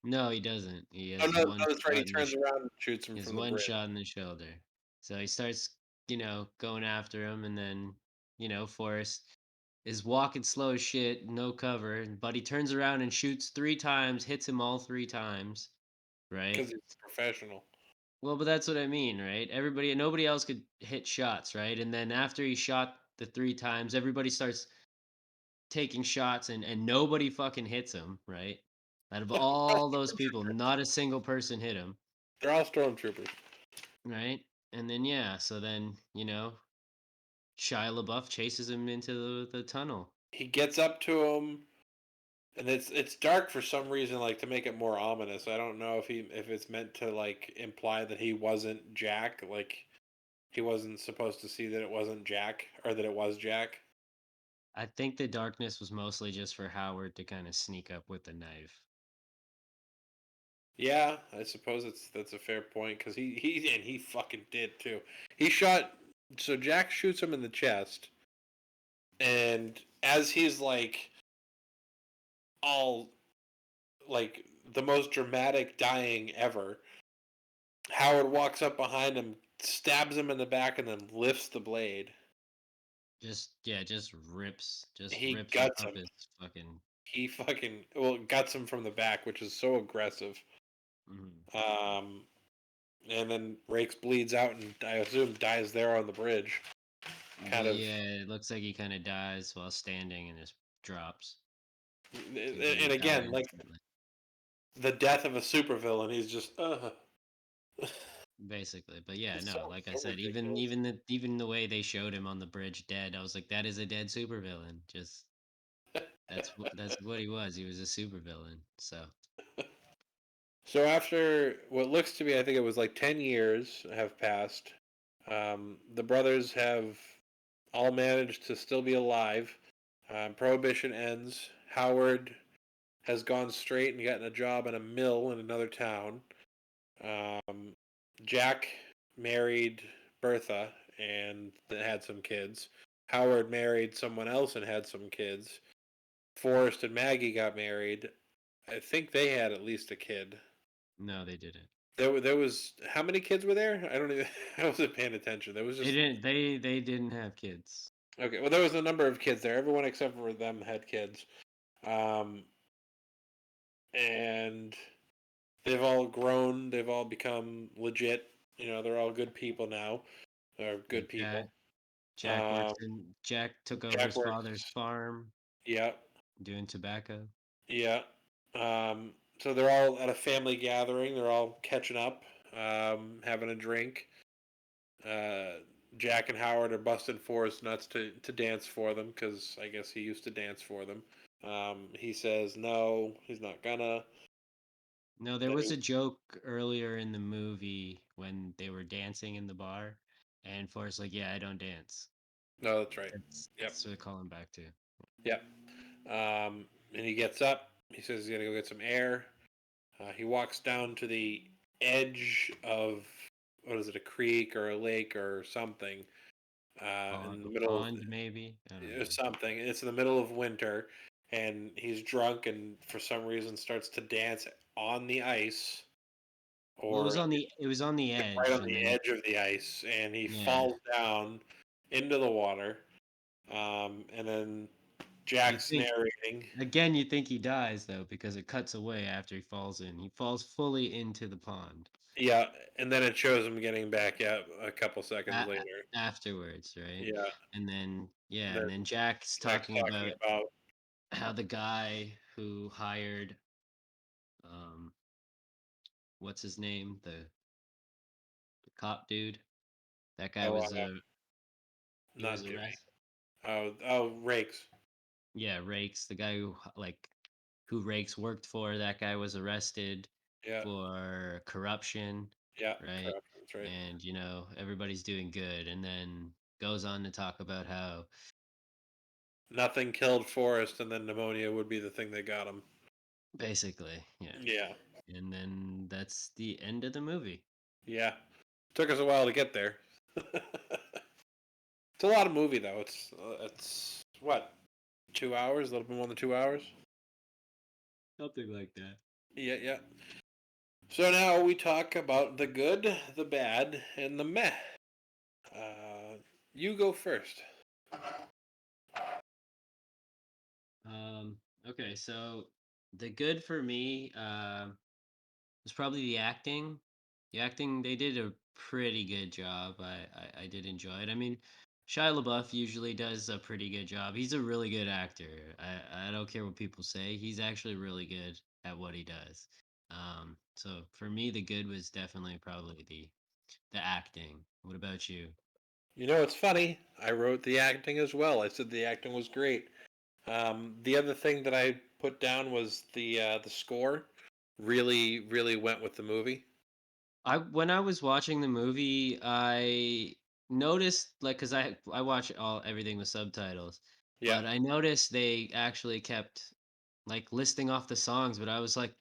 No, he doesn't. He Oh has no, no, one that's right. He shot in the turns around and shoots him he has from the one bridge. shot in the shoulder. So he starts, going after him, and then, Forrest is walking slow as shit, no cover, but he turns around and shoots 3 times, hits him all 3 times, right? Because he's a professional. Well, but that's what I mean, right? Nobody else could hit shots, right? And then after he shot the 3 times, everybody starts taking shots, and nobody fucking hits him, right? Out of all those people, not a single person hit him, They're all stormtroopers. right? And then yeah, so then, Shia LaBeouf chases him into the tunnel. He gets up to him, and it's dark for some reason, like to make it more ominous. I don't know if it's meant to like imply that he wasn't Jack, like he wasn't supposed to see that it wasn't Jack or that it was Jack. I think the darkness was mostly just for Howard to kind of sneak up with the knife. Yeah, I suppose that's a fair point because he fucking did too. He shot so Jack shoots him in the chest, and as he's like all like the most dramatic dying ever, Howard walks up behind him, stabs him in the back, and then lifts the blade. Just yeah, just He rips guts up him. his fucking. He fucking guts him from the back, which is so aggressive. Mhm. Um, and then Rakes bleeds out and I assume dies there on the bridge. Kind of, Yeah, it looks like he kind of dies while standing and just drops. He and didn't die again, like instantly. the death of a supervillain. He's just basically. But yeah, It's no, like I so said, even ridiculous. even the way they showed him on the bridge dead, I was like, that is a dead supervillain. Just that's what he was. He was a supervillain. So So after what looks to be, I think it was like 10 years have passed. The brothers have all managed to still be alive. Prohibition ends. Howard has gone straight and gotten a job in a mill in another town. Um, Jack married Bertha and had some kids. Howard married someone else and had some kids. Forrest and Maggie got married. I think they had at least a kid. no, they didn't. There was how many kids were there? I don't even. I wasn't paying attention. There was They just didn't. They didn't have kids. okay. Well, there was a number of kids there. Everyone except for them had kids, um, and they've all grown. They've all become legit. They're all good people now. They're Yeah, good people. Jack Um, works in. Jack took over Jack his father's works. farm Yeah, doing tobacco. yeah. So they're all at a family gathering. They're all catching up, having a drink. Uh, Jack and Howard are busting Forrest nuts to dance for them because I guess he used to dance for them. He says no, he's not gonna. No, there was They, a joke earlier in the movie when they were dancing in the bar, and Forrest's like, "Yeah, I don't dance." no, that's right. Yep, That's what they call him back to. yep. And he gets up. He says he's gonna go get some air. He walks down to the edge of what is it, a creek or a lake or something, in the A middle of pond, maybe. I don't know. something. It's in the middle of winter, and he's drunk and for some reason starts to dance on the ice, Well, or it was on the right edge, on and the then edge of the ice, and he yeah, falls down into the water. And then you Jack's think narrating. again, you think he dies though because it cuts away after he falls in. He falls fully into the pond. Yeah, and then it shows him getting back up a couple seconds later. Afterwards, right? Yeah, And then and yeah, then and then Jack's Jack's talking talking about about how the guy who hired um what's his name? The cop dude. That guy oh, was he was not Jimmy. arrested. Oh, Rakes. Yeah, Rakes, the guy who who Rakes worked for, that guy was arrested Yeah, for corruption, yeah, right? correct. That's right. And everybody's doing good and then goes on to talk about how Nothing killed Forrest, and then pneumonia would be the thing that got him. basically, yeah. Yeah, And then that's the end of the movie. yeah. Took us a while to get there. It's a lot of movie though. It's what 2 hours, a little bit more than 2 hours. Something like that. Yeah, yeah. So now we talk about the good, the bad, and the meh. You go first. Um, okay, so the good for me was probably the acting. The acting, they did a pretty good job. I did enjoy it. I mean, Shia LaBeouf usually does a pretty good job. He's a really good actor. I don't care what people say. He's actually really good at what he does. So for me, the good was definitely probably the acting. What about you? It's funny. I wrote the acting as well. I said the acting was great. The other thing that I put down was the score. Really, really went with the movie. I when I was watching the movie, I noticed like because I watch all everything with subtitles, Yeah, but I noticed they actually kept like listing off the songs, but I was like,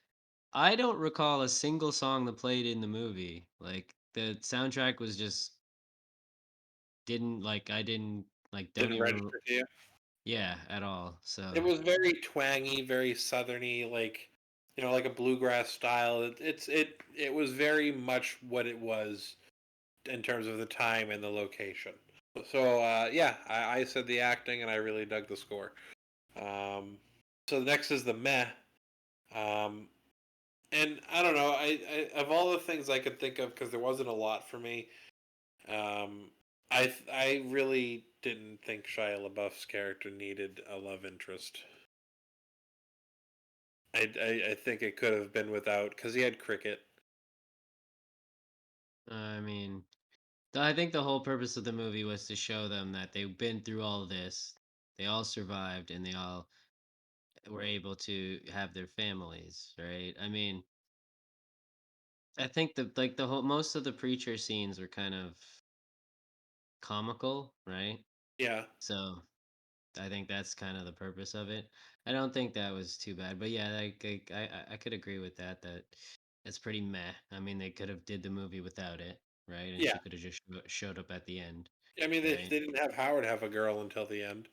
I don't recall a single song that played in the movie. Like the soundtrack was just didn't like I didn't like don't didn't even register to you. yeah at all. It So was very twangy, very southerny, like like a bluegrass style. It was very much what it was in terms of the time and the location. So yeah, I said the acting, and I really dug the score. Um, so the next is the meh. Um, and I don't know. I of all the things I could think of, because there wasn't a lot for me. Um, I really didn't think Shia LaBeouf's character needed a love interest. I think it could have been without, because he had cricket. I mean, I think the whole purpose of the movie was to show them that they've been through all this. They all survived and they all were able to have their families, right? I mean, I think the whole most of the preacher scenes were kind of comical, right? Yeah, So I think that's kind of the purpose of it. I don't think that was too bad, but yeah, I could agree with that. That it's pretty meh. I mean, they could have did the movie without it, right? And yeah. she could have just showed up at the end, I mean, right? they didn't have Howard have a girl until the end.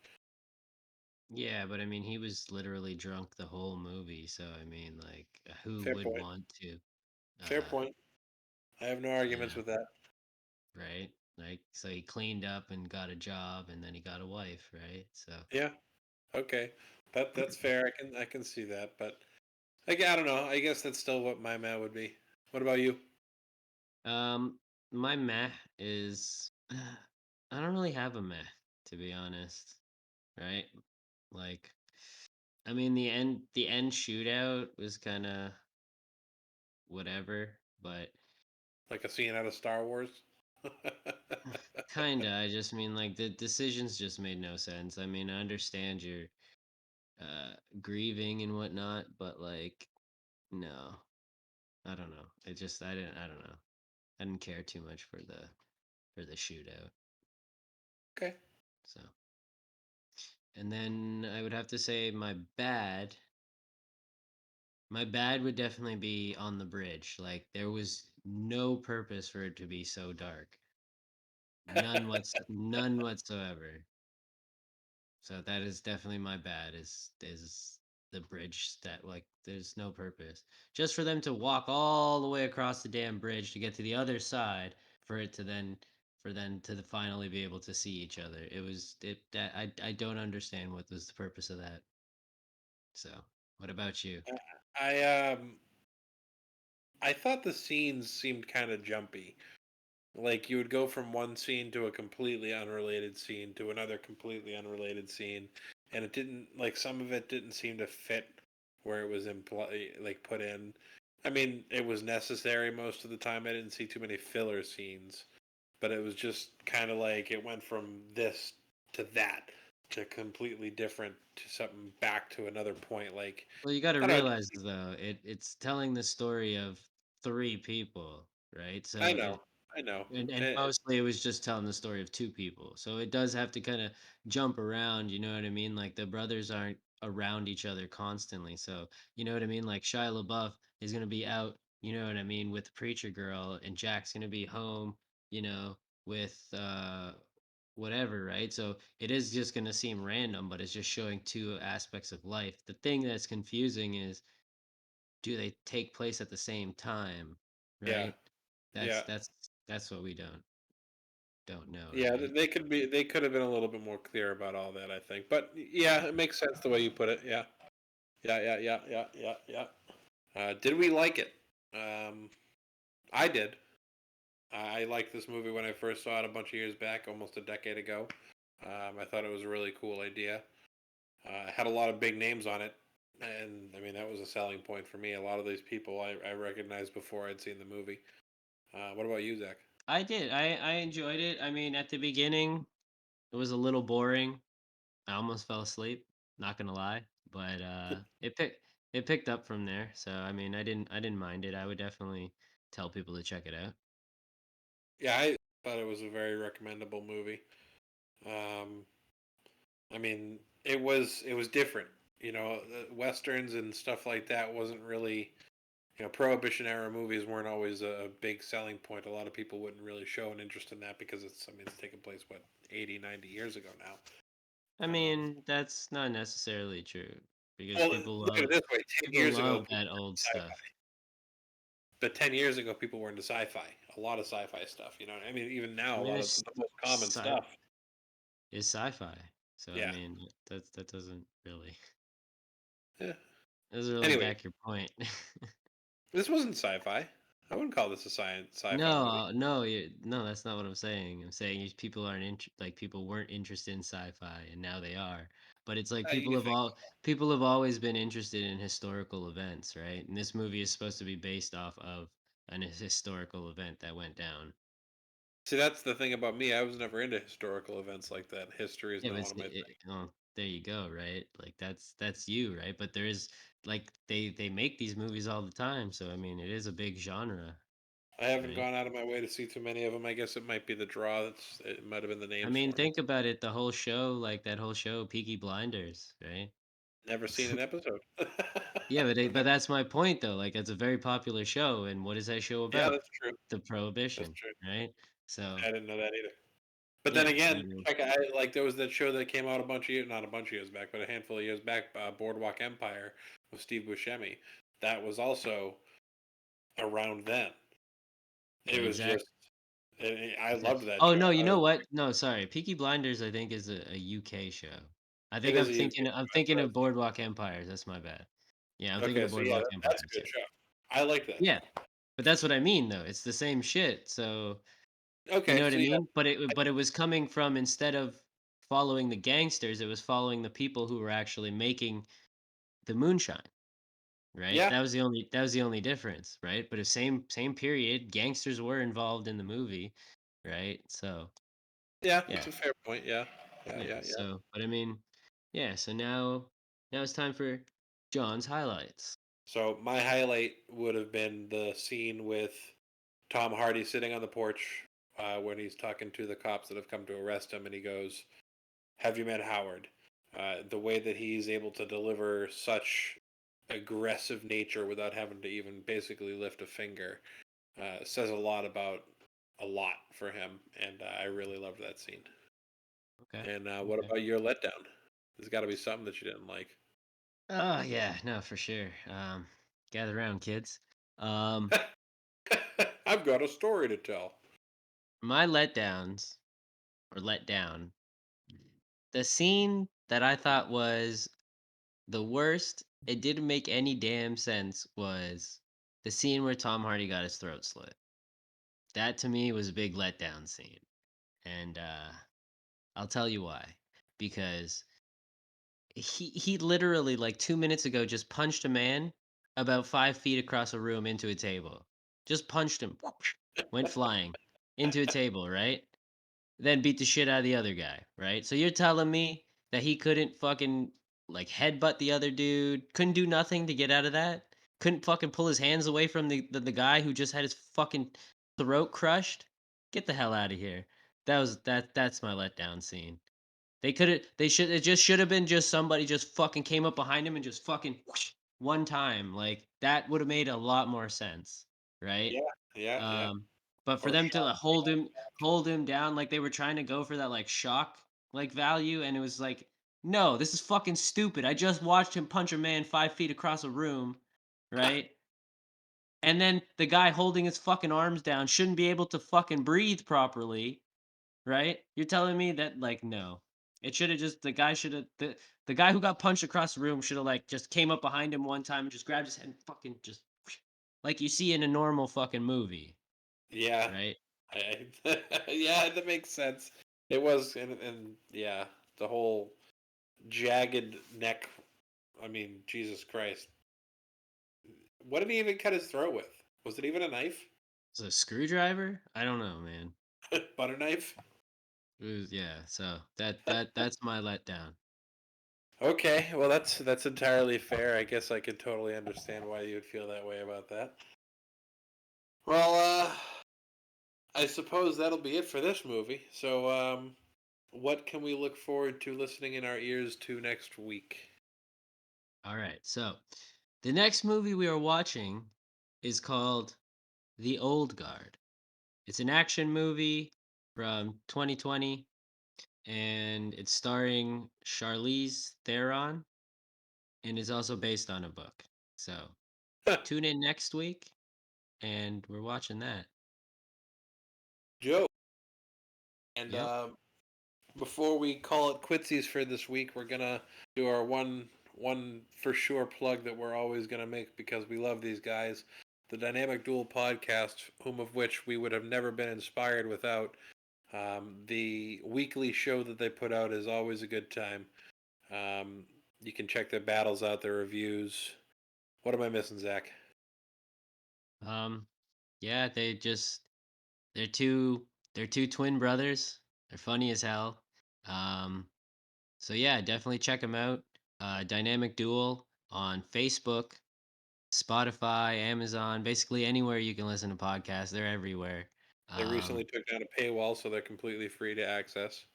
Yeah, but I mean, he was literally drunk the whole movie, so I mean, like, who Fair would point. want to, Fair uh, point. I have no you arguments know, with that. right? Like, so he cleaned up and got a job, and then he got a wife, right? So, Yeah. Okay. That's fair. I can see that, but I don't know. I guess that's still what my man would be. What about you? my meh is, I don't really have a meh, to be honest, right? Like, I mean, the end shootout was kind of whatever, but Like a scene out of Star Wars? kinda. I just mean, like, the decisions just made no sense. I mean, I understand you're uh grieving and whatnot, but like, no, I don't know. I don't know. I didn't care too much for the shootout. Okay. So, and then I would have to say my bad would definitely be on the bridge. Like, there was no purpose for it to be so dark. None whatsoever. So that is definitely my bad, is the bridge, that, like, there's no purpose. Just for them to walk all the way across the damn bridge to get to the other side, for it to then for them to finally be able to see each other. It was it that I don't understand what was the purpose of that. So, what about you? I I thought the scenes seemed kind of jumpy. Like you would go from one scene to a completely unrelated scene to another completely unrelated scene, and it didn't like some of it didn't seem to fit where it was like put in. I mean, it was necessary most of the time. I didn't see too many filler scenes, but it was just kind of like it went from this to that to completely different to something back to another point. Like Well, you got to I don't know. realize, though, it's telling the story of three people, right? I So know. I know. and mostly it was just telling the story of two people. So it does have to kind of jump around, you know what I mean? Like, the brothers aren't around each other constantly. So, you know what I mean? Like, Shia LaBeouf is going to be out, you know what I mean, with the preacher girl, and Jack's going to be home, you know, with whatever, right? So it is just going to seem random, but it's just showing two aspects of life. The thing that's confusing is, do they take place at the same time, yeah. right? Yeah. That's what we don't know, Yeah, right? they could have been a little bit more clear about all that, I think. But yeah, it makes sense the way you put it. Yeah. Yeah, yeah, yeah, yeah, yeah, yeah. Did we like it? Um, I did. I liked this movie when I first saw it a bunch of years back, almost a decade ago. I thought it was a really cool idea. It had a lot of big names on it, and I mean that was a selling point for me. A lot of these people I recognized before I'd seen the movie. What about you, Zach? I did. I enjoyed it. I mean, at the beginning, it was a little boring. I almost fell asleep, not gonna lie, but it picked up from there. So, I mean, I didn't mind it. I would definitely tell people to check it out. Yeah, I thought it was a very recommendable movie. Um, I mean, it was different. You know, westerns and stuff like that wasn't really, you know, Prohibition era movies weren't always a big selling point. A lot of people wouldn't really show an interest in that because it's, I mean, it's taken place what 80, 90 years ago now. I Um, mean, that's not necessarily true, because well, look at it this way: people love that old stuff. but 10 years ago, people were into sci-fi. A lot of sci-fi stuff. You know, I mean, even I now, a mean, lot of it's the most common sci stuff. is sci-fi. So, I Yeah. mean, that doesn't really Yeah. doesn't really Anyway, back your point. this wasn't sci-fi. I wouldn't call this a sci-fi movie. No, no, that's not what I'm saying. I'm saying people aren't like, people weren't interested in sci-fi, and now they are. But it's like, You think? people have always been interested in historical events, right? And this movie is supposed to be based off of an historical event that went down. See, that's the thing about me. I was never into historical events like that. History is Yeah, not but one of my things. oh, there you go, right? Like that's you, right? But there is like they make these movies all the time, so I mean, it is a big genre, I haven't right? gone out of my way to see too many of them. I guess it might be the draw. It might have been the I names mean, for me. think about it, the whole show, like that whole show, Peaky Blinders, right? Never seen an episode. Yeah, but that's my point though. Like it's a very popular show, and what is that show Yeah, about? that's true. The That's Prohibition, true. right? So I didn't know that either. But then yeah, again, I mean, like there was that show that came out a bunch of years, not a bunch of years back, but a handful of years back, Boardwalk Empire with Steve Buscemi. That was also around then. It was exact, just, I exact. loved that Oh show. no, you I know was, what? No, sorry, Peaky Blinders. I think is a UK show. I it think is a UK. I'm That's thinking what I of was thinking. Boardwalk Empires. That's my bad. Yeah, I'm thinking Okay, of so yeah, Boardwalk that's a Empires. good Yeah, show. I like that yeah, show. but that's what I mean though. It's the same shit. So you know Okay, what I so yeah, mean? But it was coming from, instead of following the gangsters, it was following the people who were actually making the moonshine. Right? yeah, That was the only difference, right? But the same period, gangsters were involved in the movie, right? So, yeah. That's yeah. a fair point. Yeah, yeah, Yeah, yeah, yeah. so but I mean, yeah, so now it's time for John's highlights. So my highlight would have been the scene with Tom Hardy sitting on the porch when he's talking to the cops that have come to arrest him, and he goes, "Have you met Howard?" The way that he's able to deliver such aggressive nature without having to even basically lift a finger says a lot about a lot for him, and I really loved that scene. Okay. And what Okay. about your letdown? There's got to be something that you didn't like. Oh, yeah, no, for sure. Gather around, kids. Um, I've got a story to tell. my letdowns, or letdown, the scene that I thought was the worst, it didn't make any damn sense, was the scene where Tom Hardy got his throat slit. That to me was a big letdown scene. And I'll tell you why. Because he literally, like 2 minutes ago, just punched a man about 5 feet across a room into a table. Just punched him, went flying into a table, right? Then beat the shit out of the other guy, right? So you're telling me that he couldn't fucking like headbutt the other dude, couldn't do nothing to get out of that? Couldn't fucking pull his hands away from the guy who just had his fucking throat crushed? Get the hell out of here. That's my letdown scene. It just should have been just somebody just fucking came up behind him and just fucking whoosh, one time. Like that would have made a lot more sense, right? Yeah, yeah, yeah. Um, but for Or them to Sean. like, hold him down, like they were trying to go for that like shock like value, and it was like, no, this is fucking stupid. I just watched him punch a man 5 feet across a room, right? And then the guy holding his fucking arms down shouldn't be able to fucking breathe properly, right? You're telling me that, like, no. It should have just, the guy who got punched across the room should have like just came up behind him one time and just grabbed his head and fucking just like you see in a normal fucking movie, Yeah, right? yeah, that makes sense. It was, and yeah, the whole jagged neck. I mean, Jesus Christ. What did he even cut his throat with? Was it even a knife? It's a screwdriver? I don't know, man. Butter knife? Yeah, so that's my letdown. Okay, well that's entirely fair. I guess I could totally understand why you would feel that way about that. Well, I suppose that'll be it for this movie. So, what can we look forward to listening in our ears to next week? All right, so the next movie we are watching is called The Old Guard. It's an action movie from 2020, and it's starring Charlize Theron, and is also based on a book. So tune in next week, and we're watching that. Joe. And Yep. before we call it quitsies for this week, we're gonna do our one for sure plug that we're always gonna make because we love these guys. The Dynamic Duel podcast, whom of which we would have never been inspired without. The weekly show that they put out is always a good time. Um, you can check their battles out, their reviews. What am I missing, Zach? Um, Yeah, they're two they're two twin brothers. They're funny as hell. Um, so yeah, definitely check them out. Dynamic Duel on Facebook, Spotify, Amazon, basically anywhere you can listen to podcasts. They're everywhere. They Um, recently took down a paywall, so they're completely free to access.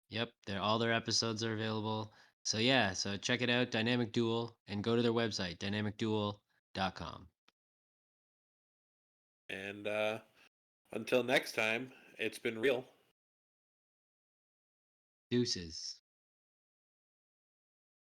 yep, all their episodes are available. So yeah, so check it out, Dynamic Duel, and go to their website, dynamicduel.com. And until next time, it's been real. Deuces.